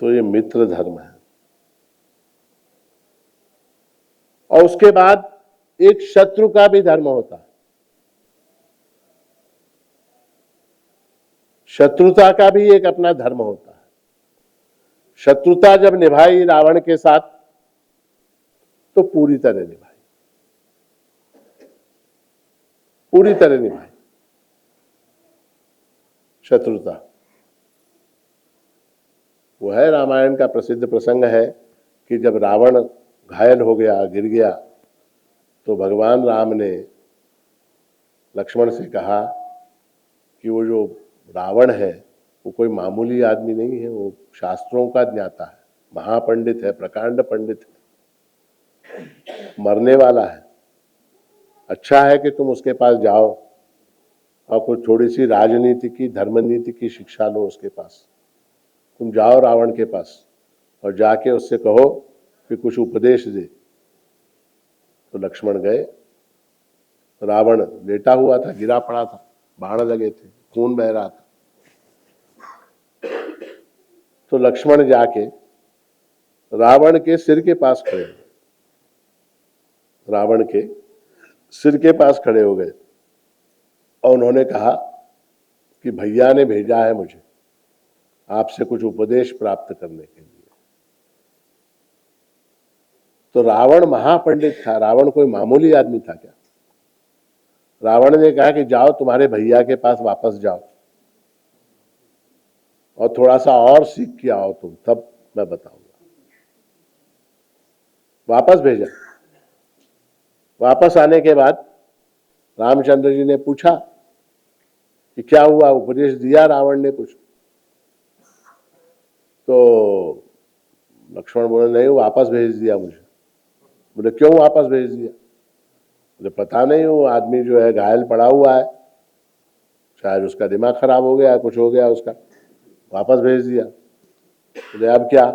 तो ये मित्र धर्म है। और उसके बाद एक शत्रु का भी धर्म होता है। शत्रुता का भी एक अपना धर्म होता है। शत्रुता जब निभाई रावण के साथ तो पूरी तरह निभाई, पूरी तरह निभाई शत्रुता। वो है रामायण का प्रसिद्ध प्रसंग है कि जब रावण घायल हो गया, गिर गया, तो भगवान राम ने लक्ष्मण से कहा कि वो जो रावण है वो कोई मामूली आदमी नहीं है, वो शास्त्रों का ज्ञाता है, महापंडित है, प्रकांड पंडित है, मरने वाला है। अच्छा है कि तुम उसके पास जाओ और कुछ थोड़ी सी राजनीति की, धर्म नीति की शिक्षा लो उसके पास। तुम जाओ रावण के पास और जाके उससे कहो कि कुछ उपदेश दे। तो लक्ष्मण गए। रावण लेटा हुआ था, गिरा पड़ा था, बाण लगे थे, खून बह रहा था। तो लक्ष्मण जाके रावण के सिर के पास खड़े, रावण के सिर के पास खड़े हो गए और उन्होंने कहा कि भैया ने भेजा है मुझे आपसे कुछ उपदेश प्राप्त करने के लिए। तो रावण महापंडित था, रावण कोई मामूली आदमी था क्या? रावण ने कहा कि जाओ तुम्हारे भैया के पास वापस जाओ और थोड़ा सा और सीख के आओ तुम, तब मैं बताऊंगा। वापस भेजा। वापस आने के बाद रामचंद्र जी ने पूछा कि क्या हुआ, उपदेश दिया रावण ने कुछ? तो लक्ष्मण बोले नहीं, वापस भेज दिया मुझे। बोले क्यों वापस भेज दिया? बोले पता नहीं, वो आदमी जो है घायल पड़ा हुआ है, शायद उसका दिमाग खराब हो गया, कुछ हो गया उसका, वापस भेज दिया। बोले अब क्या?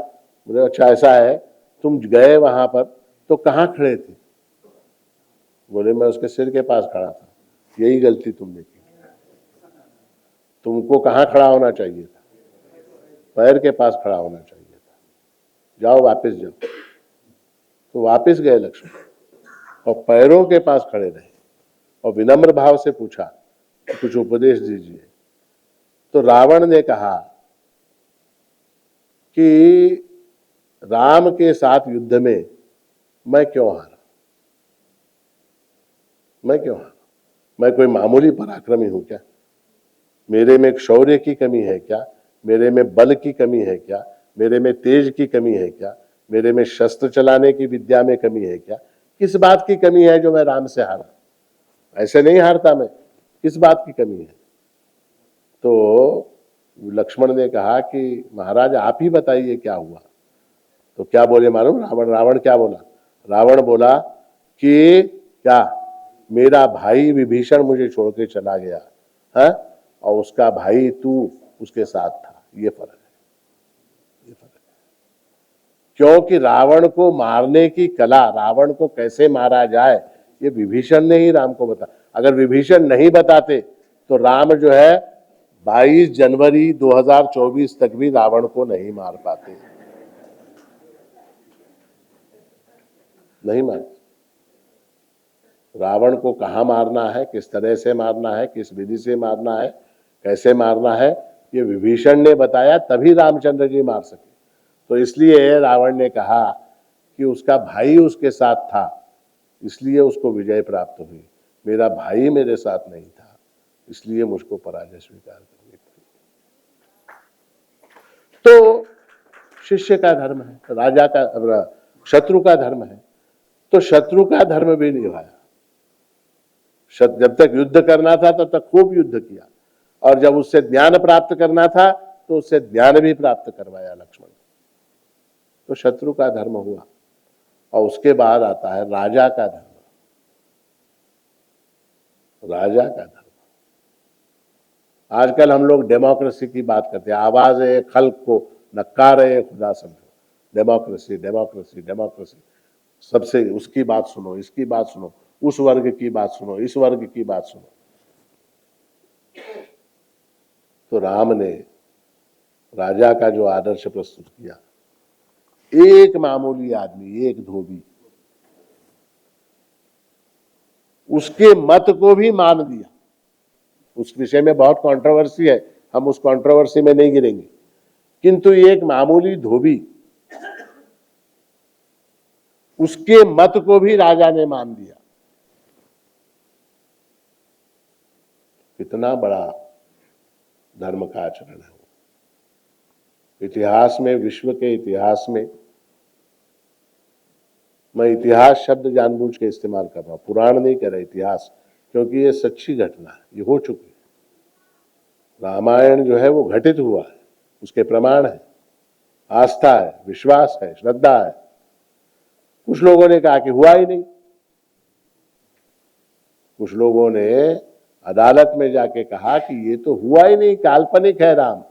बोले अच्छा ऐसा है, तुम गए वहां पर तो कहाँ खड़े थे? बोले मैं उसके सिर के पास खड़ा था। यही गलती तुमने की, तुमको कहाँ खड़ा होना चाहिए था? पैर के पास खड़ा होना चाहिए था। जाओ वापस जाओ। तो वापस गए लक्ष्मण और पैरों के पास खड़े रहे और विनम्र भाव से पूछा कि कुछ उपदेश दीजिए। तो रावण ने कहा कि राम के साथ युद्ध में मैं क्यों हारा? मैं क्यों हारा? मैं कोई मामूली पराक्रमी हूं क्या? मेरे में शौर्य की कमी है क्या? मेरे में बल की कमी है क्या? मेरे में तेज की कमी है क्या? मेरे में शस्त्र चलाने की विद्या में कमी है क्या? किस बात की कमी है जो मैं राम से हारा? ऐसे नहीं हारता मैं, किस बात की कमी है? तो लक्ष्मण ने कहा कि महाराज आप ही बताइए क्या हुआ। तो क्या बोले मालूम रावण क्या बोला? रावण बोला कि क्या मेरा भाई विभीषण मुझे छोड़ के चला गया है और उसका भाई तू उसके साथ था, ये फर्क है, ये फर्क है। क्योंकि रावण को मारने की कला, रावण को कैसे मारा जाए, ये विभीषण ने ही राम को बताया। अगर विभीषण नहीं बताते तो राम जो है 22 जनवरी 2024 तक भी रावण को नहीं मार पाते, नहीं मार। रावण को कहाँ मारना है, किस तरह से मारना है, किस विधि से मारना है, कैसे मारना है, ये विभीषण ने बताया, तभी रामचंद्र जी मार सके। तो इसलिए रावण ने कहा कि उसका भाई उसके साथ था, इसलिए उसको विजय प्राप्त हुई। मेरा भाई मेरे साथ नहीं था, इसलिए मुझको पराजय स्वीकार करनी पड़ी। तो शिष्य का धर्म है, राजा का, शत्रु का धर्म है, तो शत्रु का धर्म भी निभाया। जब तक युद्ध करना था तब तक खूब युद्ध किया, और जब उससे ज्ञान प्राप्त करना था तो उससे ज्ञान भी प्राप्त करवाया लक्ष्मण। तो शत्रु का धर्म हुआ। और उसके बाद आता है राजा का धर्म। राजा का धर्म, आजकल हम लोग डेमोक्रेसी की बात करते हैं, आवाज है खल्क को नकार है खुदा समझो, डेमोक्रेसी डेमोक्रेसी डेमोक्रेसी, सबसे उसकी बात सुनो, इसकी बात सुनो, उस वर्ग की बात सुनो, इस वर्ग की बात सुनो। तो राम ने राजा का जो आदर्श प्रस्तुत किया, एक मामूली आदमी, एक धोबी, उसके मत को भी मान दिया। उस विषय में बहुत कंट्रोवर्सी है, हम उस कंट्रोवर्सी में नहीं गिरेंगे, किंतु एक मामूली धोबी, उसके मत को भी राजा ने मान दिया। कितना बड़ा धर्म का आचरण है वो। इतिहास में, विश्व के इतिहास में, मैं इतिहास शब्द जानबूझ के इस्तेमाल कर रहा हूं, पुराण नहीं कह रहा, इतिहास, क्योंकि ये सच्ची घटना है, ये हो चुकी है। रामायण जो है वो घटित हुआ है, उसके प्रमाण है, आस्था है, विश्वास है, श्रद्धा है। कुछ लोगों ने कहा कि हुआ ही नहीं, कुछ लोगों ने अदालत में जाके कहा कि ये तो हुआ ही नहीं, काल्पनिक है राम,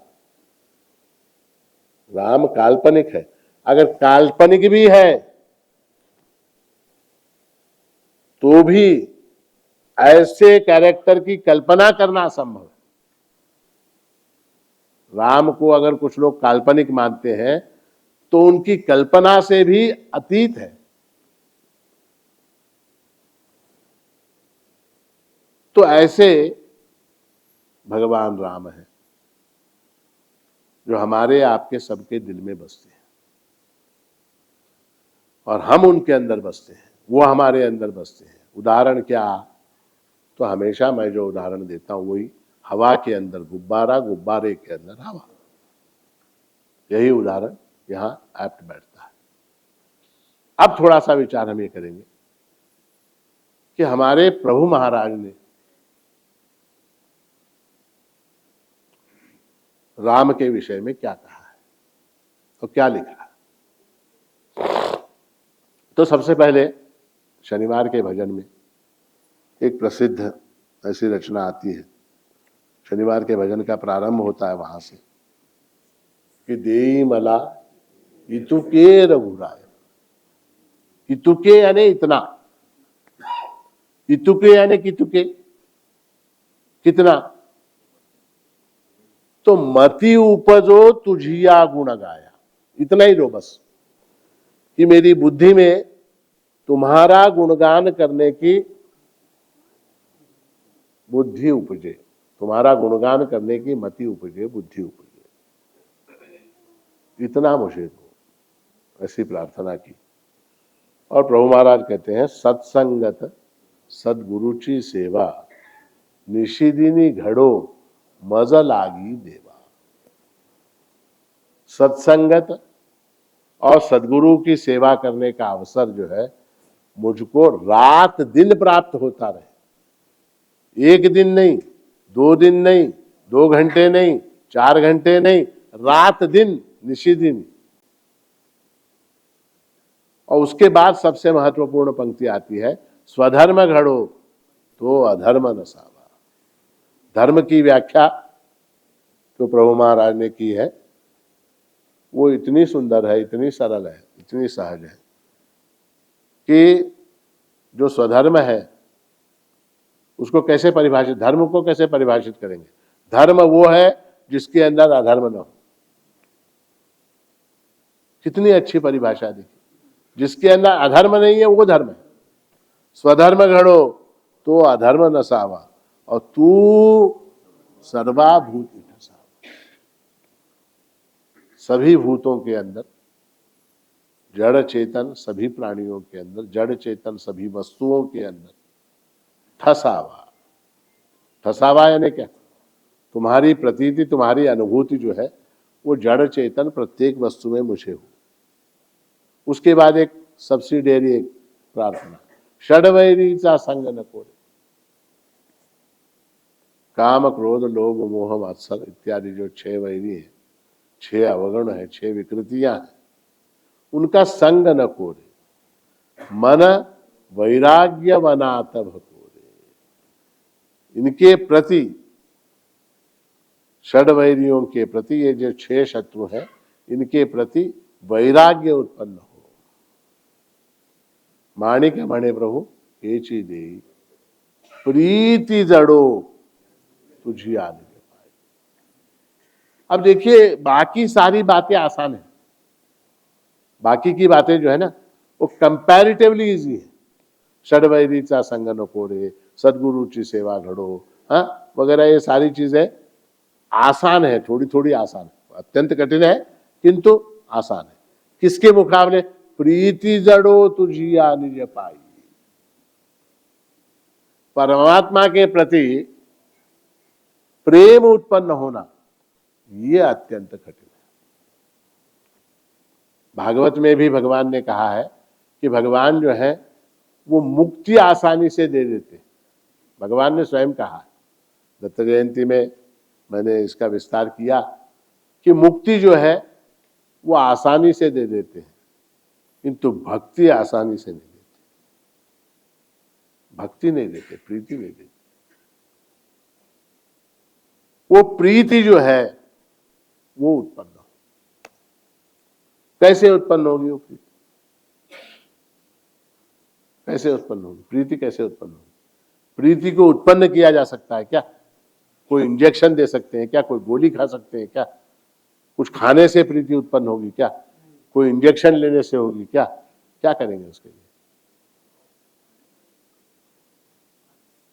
राम काल्पनिक है। अगर काल्पनिक भी है तो भी ऐसे कैरेक्टर की कल्पना करना असंभव है। राम को अगर कुछ लोग काल्पनिक मानते हैं तो उनकी कल्पना से भी अतीत है। तो ऐसे भगवान राम है जो हमारे आपके सबके दिल में बसते हैं, और हम उनके अंदर बसते हैं, वो हमारे अंदर बसते हैं। उदाहरण क्या? तो हमेशा मैं जो उदाहरण देता हूं वही, हवा के अंदर गुब्बारा, गुब्बारे के अंदर हवा, यही उदाहरण यहां एप्ट बैठता है। अब थोड़ा सा विचार हम ये करेंगे कि हमारे प्रभु महाराज ने राम के विषय में क्या कहा है और क्या लिखा है। तो सबसे पहले शनिवार के भजन में एक प्रसिद्ध ऐसी रचना आती है। शनिवार के भजन का प्रारंभ होता है वहां से कि देई मला इतुके रघुराय। इतुके यानी इतना, इतुके यानी कितुके, कितना? तो मति उपजो तुझिया गुण गाया, इतना ही लो बस, कि मेरी बुद्धि में तुम्हारा गुणगान करने की बुद्धि उपजे, तुम्हारा गुणगान करने की मति उपजे, बुद्धि उपजे, इतना मुझे दो, ऐसी प्रार्थना की। और प्रभु महाराज कहते हैं सत्संगत सदगुरुची सेवा निशिदिनी घड़ो मज लागी देवा। सत्संगत और सदगुरु की सेवा करने का अवसर जो है मुझको रात दिन प्राप्त होता रहे। एक दिन नहीं, 2 दिन नहीं, 2 घंटे नहीं, 4 घंटे नहीं, रात दिन, निशी दिन। और उसके बाद सबसे महत्वपूर्ण पंक्ति आती है, स्वधर्म घड़ो तो अधर्म न सावा। धर्म की व्याख्या जो प्रभु महाराज ने की है वो इतनी सुंदर है, इतनी सरल है, इतनी सहज है कि जो स्वधर्म है उसको कैसे परिभाषित, धर्म को कैसे परिभाषित करेंगे? धर्म वो है जिसके अंदर अधर्म न हो। कितनी अच्छी परिभाषा देखी, जिसके अंदर अधर्म नहीं है वो धर्म है। स्वधर्म घड़ो तो अधर्म न सावा, और तू सर्वाभूत ठसा। सभी भूतों के अंदर, जड़ चेतन सभी प्राणियों के अंदर, जड़ चेतन सभी वस्तुओं के अंदर ठसावा। ठसावा यानी क्या? तुम्हारी प्रतीति, तुम्हारी अनुभूति जो है वो जड़ चेतन प्रत्येक वस्तु में मुझे हो। उसके बाद एक सब्सिडियरी एक प्रार्थना, षड्वैरीचा संग न कोरे। काम क्रोध लोभ मोह मत्सर इत्यादि जो 6 वैरी है, 6 अवगुण है, 6 विकृतियां हैं, उनका संग न कोरे। मन वैराग्य वनात भकोरे। इनके प्रति, षड्वैरियों के प्रति, ये जो 6 शत्रु हैं, इनके प्रति वैराग्य उत्पन्न हो। माणिक मणे प्रभु केची दे, प्रीति जड़ो तुझी आने पाए। अब देखिए, बाकी सारी बातें आसान है, बाकी की बातें जो है ना वो कंपैरेटिवली इजी है। षड्वैरीचा संग न कोरे, सदगुरुची सेवा घड़ो, हाँ वगैरह, ये सारी चीजें आसान है, थोड़ी थोड़ी आसान है, अत्यंत कठिन है किंतु आसान है। किसके मुकाबले? प्रीति जड़ो तुझिया निज पाई। परमात्मा के प्रति प्रेम उत्पन्न होना ये अत्यंत कठिन है। भागवत में भी भगवान ने कहा है कि भगवान जो है वो मुक्ति आसानी से दे देते। भगवान ने स्वयं कहा है, दत्त जयंती में मैंने इसका विस्तार किया कि मुक्ति जो है वो आसानी से दे देते हैं, किंतु भक्ति आसानी से नहीं देते। भक्ति नहीं देते, प्रीति नहीं देते। वो प्रीति जो है वो उत्पन्न हो। कैसे उत्पन्न होगी वो प्रीति? कैसे उत्पन्न होगी प्रीति? कैसे उत्पन्न होगी? प्रीति को उत्पन्न किया जा सकता है क्या? कोई इंजेक्शन दे सकते हैं क्या? कोई गोली खा सकते हैं क्या? कुछ खाने से प्रीति उत्पन्न होगी क्या? कोई इंजेक्शन लेने से होगी क्या? क्या करेंगे उसके लिए?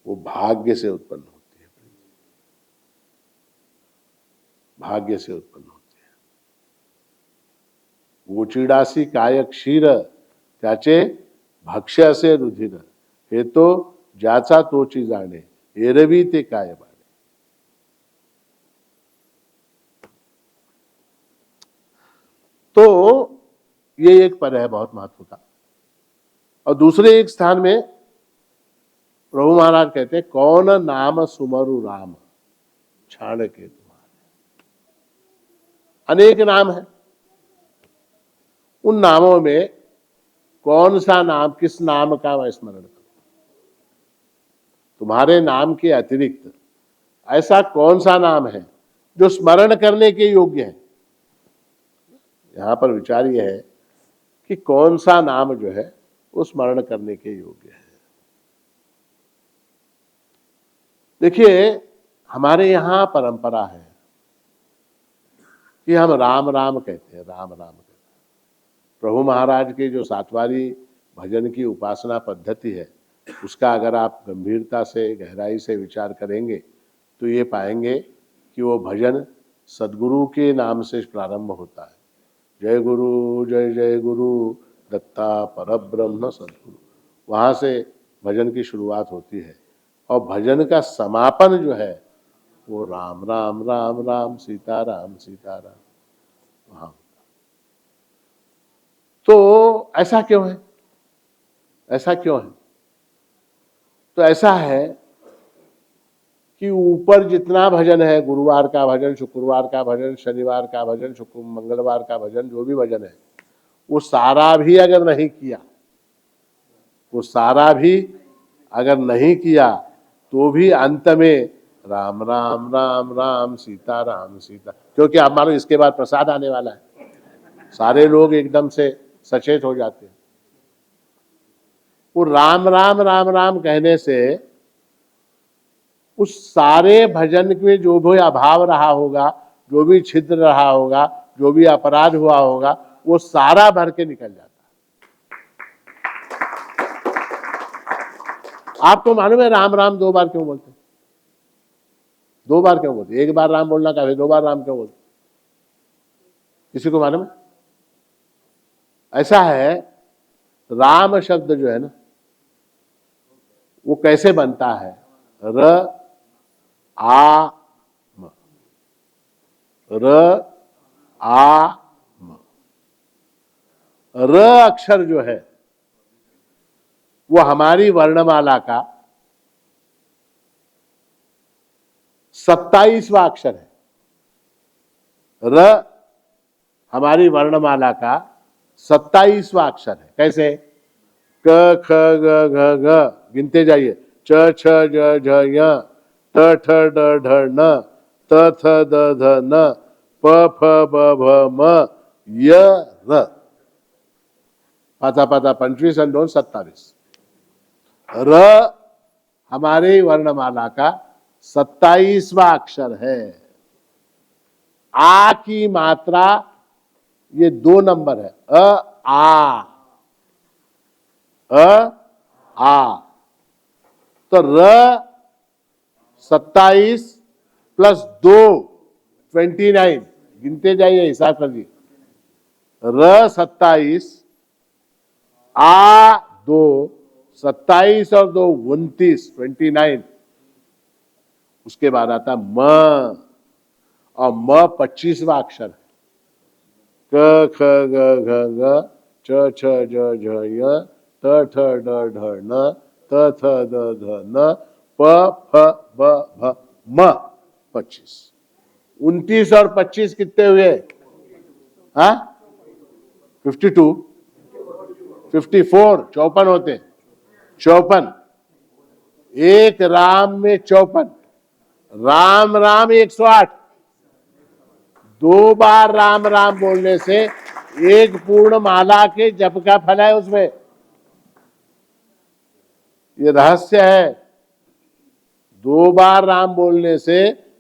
वो भाग्य से उत्पन्न होती है प्रीति, भाग्य से उत्पन्न होती है। गोचिडासी काय क्षीर त्याचे भक्ष्य असे रुधिर, हे तो ज्याचा तोची जाणे, एरवी ते काय बाणे। तो ये एक पद है बहुत महत्व का। और दूसरे एक स्थान में प्रभु महाराज कहते हैं, कौन नाम सुमरु राम छाण के तुम्हारे। अनेक नाम है, उन नामों में कौन सा नाम, किस नाम का मैं स्मरण करूं? तुम्हारे नाम के अतिरिक्त ऐसा कौन सा नाम है जो स्मरण करने के योग्य है? यहां पर विचार यह है कि कौन सा नाम जो है वो स्मरण करने के योग्य है। देखिए, हमारे यहां परंपरा है कि हम राम राम कहते हैं, राम राम कहते हैं। प्रभु महाराज के जो सातवारी भजन की उपासना पद्धति है उसका अगर आप गंभीरता से, गहराई से विचार करेंगे तो ये पाएंगे कि वो भजन सदगुरु के नाम से प्रारंभ होता है। जय गुरु जय जय गुरु दत्ता परब्रह्म सदगुरु, वहाँ से भजन की शुरुआत होती है। और भजन का समापन जो है वो राम राम राम राम सीताराम सीताराम वहाँ। तो ऐसा क्यों है? ऐसा क्यों है? तो ऐसा है कि ऊपर जितना भजन है, गुरुवार का भजन, शुक्रवार का भजन, शनिवार का भजन, मंगलवार का भजन, जो भी भजन है, वो सारा भी अगर नहीं किया, वो सारा भी अगर नहीं किया, तो भी अंत में राम राम राम राम सीता राम सीता, क्योंकि आप मानो इसके बाद प्रसाद आने वाला है, सारे लोग एकदम से सचेत हो जाते हैं। वो राम राम राम राम कहने से उस सारे भजन में जो भी अभाव रहा होगा, जो भी छिद्र रहा होगा, जो भी अपराध हुआ होगा, वो सारा भर के निकल जाता है। आपको मालूम है राम राम 2 बार क्यों बोलते? 2 बार क्यों बोलते? 1 बार राम बोलना काफी, 2 बार राम क्यों बोलते? किसी को मालूम है? ऐसा है, राम शब्द जो है ना, वो कैसे बनता है? र आ म, र आ म। र अक्षर जो है वो हमारी वर्णमाला का 27वां अक्षर है। र हमारी वर्णमाला का 27वां अक्षर है। कैसे? क ख ग घ घ, गिनते जाइए, च छ ज झ य, ट ठ ड ढ न, त थ द ध न, प फ ब भ म, य र, पाता पाता 25 आणि 2 27। र हमारे वर्णमाला का 27वां अक्षर है। आ की मात्रा ये 2 नंबर है, आ, आ। तो र 27 प्लस 2 29, गिनते जाइए, हिसाब कर लीजिए। र 27, आ 2, 27 और 2 29, 29। उसके बाद आता म, और म 25वां अक्षर है। क ख ग घ घ, च छ ज झ य, त ठ ड ढ न, त थ द ध न, प फ ब भ म 25। 29 और 25 कितने हुए? 52, 54, 54 होते, 54। एक राम में 54, राम राम 108। 2 बार राम राम बोलने से एक पूर्ण माला के जप का फल है उसमें। ये रहस्य है। 2 बार राम बोलने से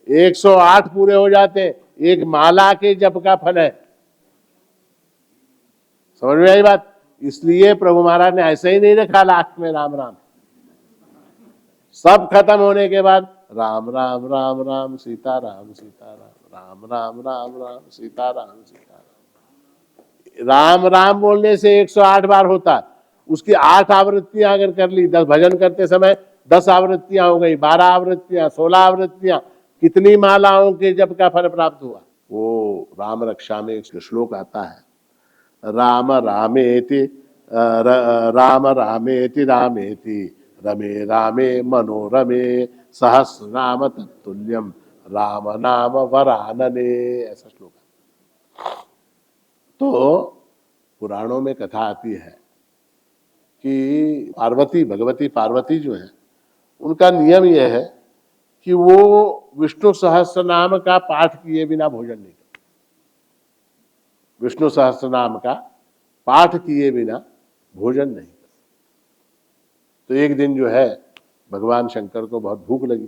108 पूरे हो जाते, एक माला के जप का फल है। समझ में आई बात? इसलिए प्रभु महाराज ने ऐसे ही नहीं रखा लास्ट में राम राम। सब खत्म होने के बाद राम राम राम राम सीता राम सीता राम, राम राम राम राम सीता राम सीता राम। राम राम बोलने से 108 बार होता। उसकी 8 आवृत्तियां अगर कर ली, 10 भजन करते समय 10 आवृत्तियां हो गई, 12 आवृत्तियां, 16 आवृत्तियां, कितनी मालाओं के जप का फल प्राप्त हुआ। वो राम रक्षा में एक श्लोक आता है, राम रामेति राम रामेति रामेति रमे रामे मनोरमे सहस्र नाम तत्तुल्यम राम नाम वरानने, ऐसा श्लोक है। तो पुराणों में कथा आती है कि पार्वती, भगवती पार्वती जो है, उनका नियम यह है कि वो विष्णु सहस्त्र नाम का पाठ किए बिना भोजन नहीं करते। विष्णु सहस्त्र नाम का पाठ किए बिना भोजन नहीं करते। तो एक दिन जो है भगवान शंकर को बहुत भूख लगी,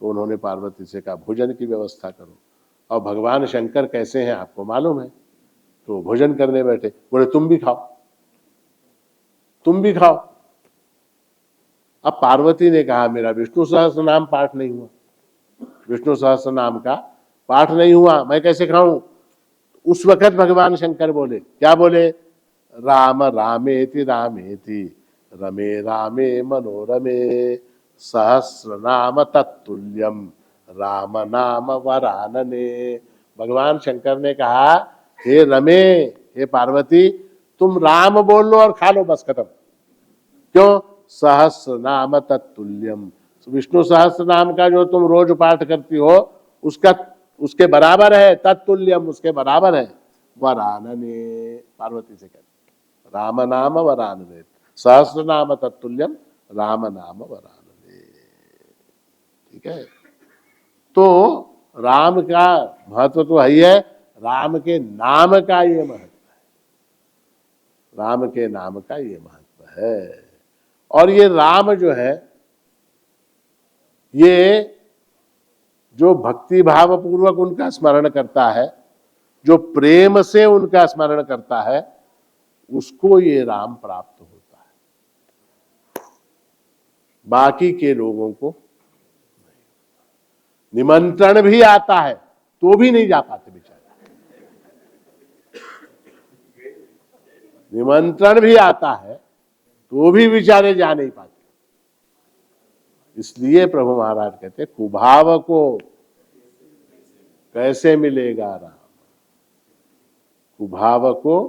तो उन्होंने पार्वती से कहा भोजन की व्यवस्था करो। और भगवान शंकर कैसे हैं आपको मालूम है, तो भोजन करने बैठे, बोले तुम भी खाओ, तुम भी खाओ। अब पार्वती ने कहा मेरा विष्णु सहस्त्र नाम पाठ नहीं हुआ, विष्णु सहस्त्र नाम का पाठ नहीं हुआ, मैं कैसे खाऊं। उस वक्त भगवान शंकर बोले, क्या बोले? राम रामेति रामेति रमे रामे मनोरमे सहस्र नाम तत्तुल्यम राम नाम वरानने। भगवान शंकर ने कहा हे रमे, हे पार्वती, तुम राम बोल लो और खा लो, बस खत्म। क्यों? सहस्र नाम तत्तुल्यम, विष्णु सहस्त्र नाम का जो तुम रोज पाठ करती हो उसका उसके बराबर है, तत्तुल्यम उसके बराबर है वरानने। पार्वती से कहते राम नाम वरानने, सहस्त्र नाम तत्तुल्यम राम नाम वरानने। ठीक है, तो राम का महत्व तो है ही है, राम के नाम का ये महत्व है, राम के नाम का ये महत्व है। और ये राम जो है, ये जो भक्ति भाव पूर्वक उनका स्मरण करता है, जो प्रेम से उनका स्मरण करता है, उसको ये राम प्राप्त होता है, बाकी के लोगों को निमंत्रण भी आता है तो भी नहीं जा पाते बेचारे, निमंत्रण भी आता है तो भी बेचारे जा नहीं पाते। इसलिए प्रभु महाराज कहते कुभाव को कैसे मिलेगा राम, कुभाव को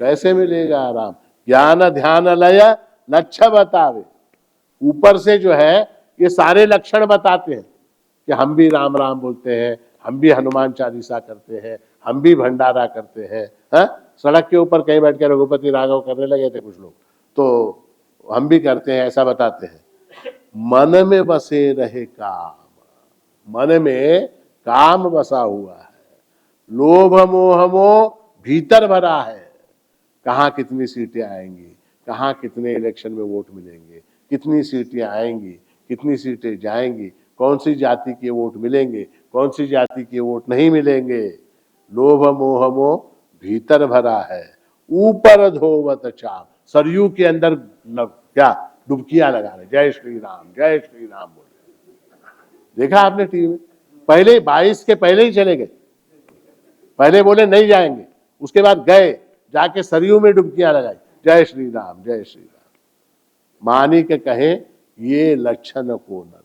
कैसे मिलेगा राम, ज्ञान ध्यान लय लक्ष्य बतावे। ऊपर से जो है ये सारे लक्षण बताते हैं कि हम भी राम राम बोलते हैं, हम भी हनुमान चालीसा करते हैं, हम भी भंडारा करते हैं। सड़क के ऊपर कहीं बैठ के रघुपति राघव करने लगे थे कुछ लोग, तो हम भी करते हैं, ऐसा बताते हैं। मन में बसे रहे काम, मन में काम बसा हुआ है, लोभ मोह मोह भीतर भरा है। कहाँ कितनी सीटें आएंगी, कहाँ कितने इलेक्शन में वोट मिलेंगे, कितनी सीटें आएंगी, कितनी सीटें जाएंगी, कौन सी जाति के वोट मिलेंगे, कौन सी जाति के वोट नहीं मिलेंगे। लोभ मोह मोह भीतर भरा है, ऊपर धोवत चाप, सरयू के अंदर क्या डुबकियां लगा रहे, जय श्री राम बोल। देखा आपने टीवी में, पहले 22 के पहले ही चले गए, पहले बोले नहीं जाएंगे, उसके बाद गए, जाके सरयू में डुबकियां लगाई, जय श्री राम जय श्री राम। मानिक कहे ये लक्षण को नर,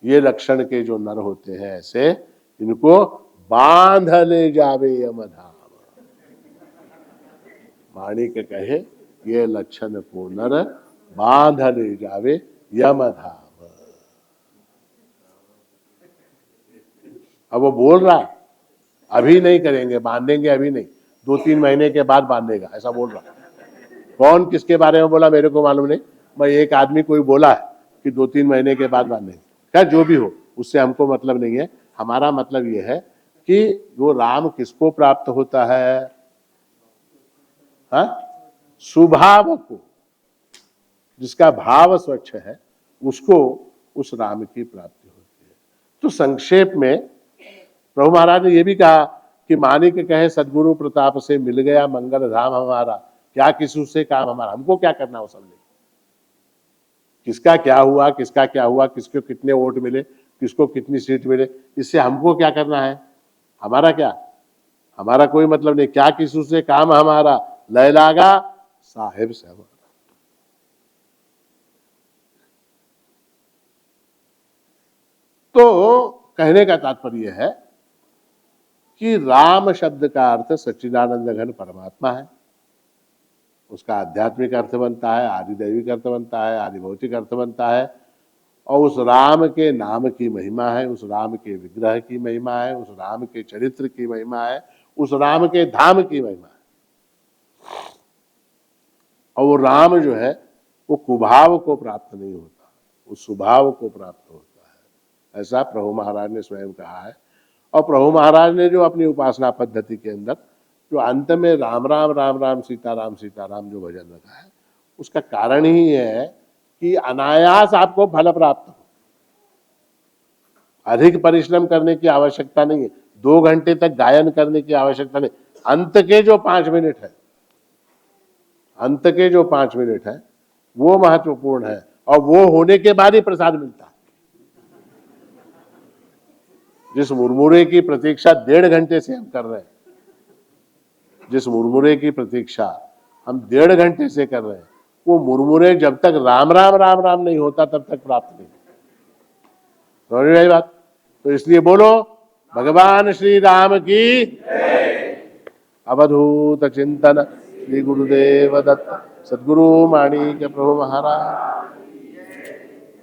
ये लक्षण के जो नर होते हैं ऐसे, इनको बांध ले जावे यमधाम। मानिक कहे ये लक्षण को नर बांध ले जावे यमधाम। अब वो बोल रहा है अभी नहीं करेंगे, बांधेंगे अभी नहीं, 2-3 महीने के बाद बांधेगा, ऐसा बोल रहा है। कौन किसके बारे में बोला मेरे को मालूम नहीं, मैं एक आदमी कोई बोला है कि 2-3 महीने के बाद बांधेंगे। क्या जो भी हो, उससे हमको मतलब नहीं है। हमारा मतलब यह है कि वो राम किसको प्राप्त होता है, स्वभाव को, जिसका भाव स्वच्छ है उसको उस राम की प्राप्ति होती है। तो संक्षेप में प्रभु महाराज ने यह भी कहा कि मानिक कहे सदगुरु प्रताप से मिल गया मंगल धाम हमारा, क्या किसी से काम हमारा, हमको क्या करना हो समझे, किसका क्या हुआ, किसका क्या हुआ, किसको कितने वोट मिले, किसको कितनी सीट मिले, इससे हमको क्या करना है, हमारा क्या, हमारा कोई मतलब नहीं। क्या किसी से काम हमारा, लय लागा साहेब से हमारा। तो कहने का तात्पर्य है कि राम शब्द का अर्थ सच्चिदानंद घन परमात्मा है, उसका आध्यात्मिक अर्थ बनता है, आदिदैविक अर्थ बनता है, आदिभौतिक अर्थ बनता है। और उस राम के नाम की महिमा है, उस राम के विग्रह की महिमा है, उस राम के चरित्र की महिमा है, उस राम के धाम की महिमा है। और वो राम जो है वो कुभाव को प्राप्त नहीं होता, वो स्वभाव को प्राप्त होता है, ऐसा प्रभु महाराज ने स्वयं कहा है। और प्रभु महाराज ने जो अपनी उपासना पद्धति के अंदर जो अंत में राम राम राम राम सीताराम सीताराम जो भजन रखा है, उसका कारण ही है कि अनायास आपको फल प्राप्त हो, अधिक परिश्रम करने की आवश्यकता नहीं है, 2 घंटे तक गायन करने की आवश्यकता नहीं, अंत के जो 5 मिनट है, अंत के जो 5 मिनट है वो महत्वपूर्ण है। और वो होने के बाद ही प्रसाद मिलता है। जिस मुरमुरे की प्रतीक्षा 1.5 घंटे से हम कर रहे हैं, जिस मुरमुरे की प्रतीक्षा हम 1.5 घंटे से कर रहे हैं, वो मुरमुरे जब तक राम राम राम राम नहीं होता तब तक प्राप्त नहीं। समझ रही बात? तो इसलिए बोलो भगवान श्री राम की अवधूत चिंतन श्री गुरुदेव दत्त सद्गुरु माणिक्य प्रभु महाराज।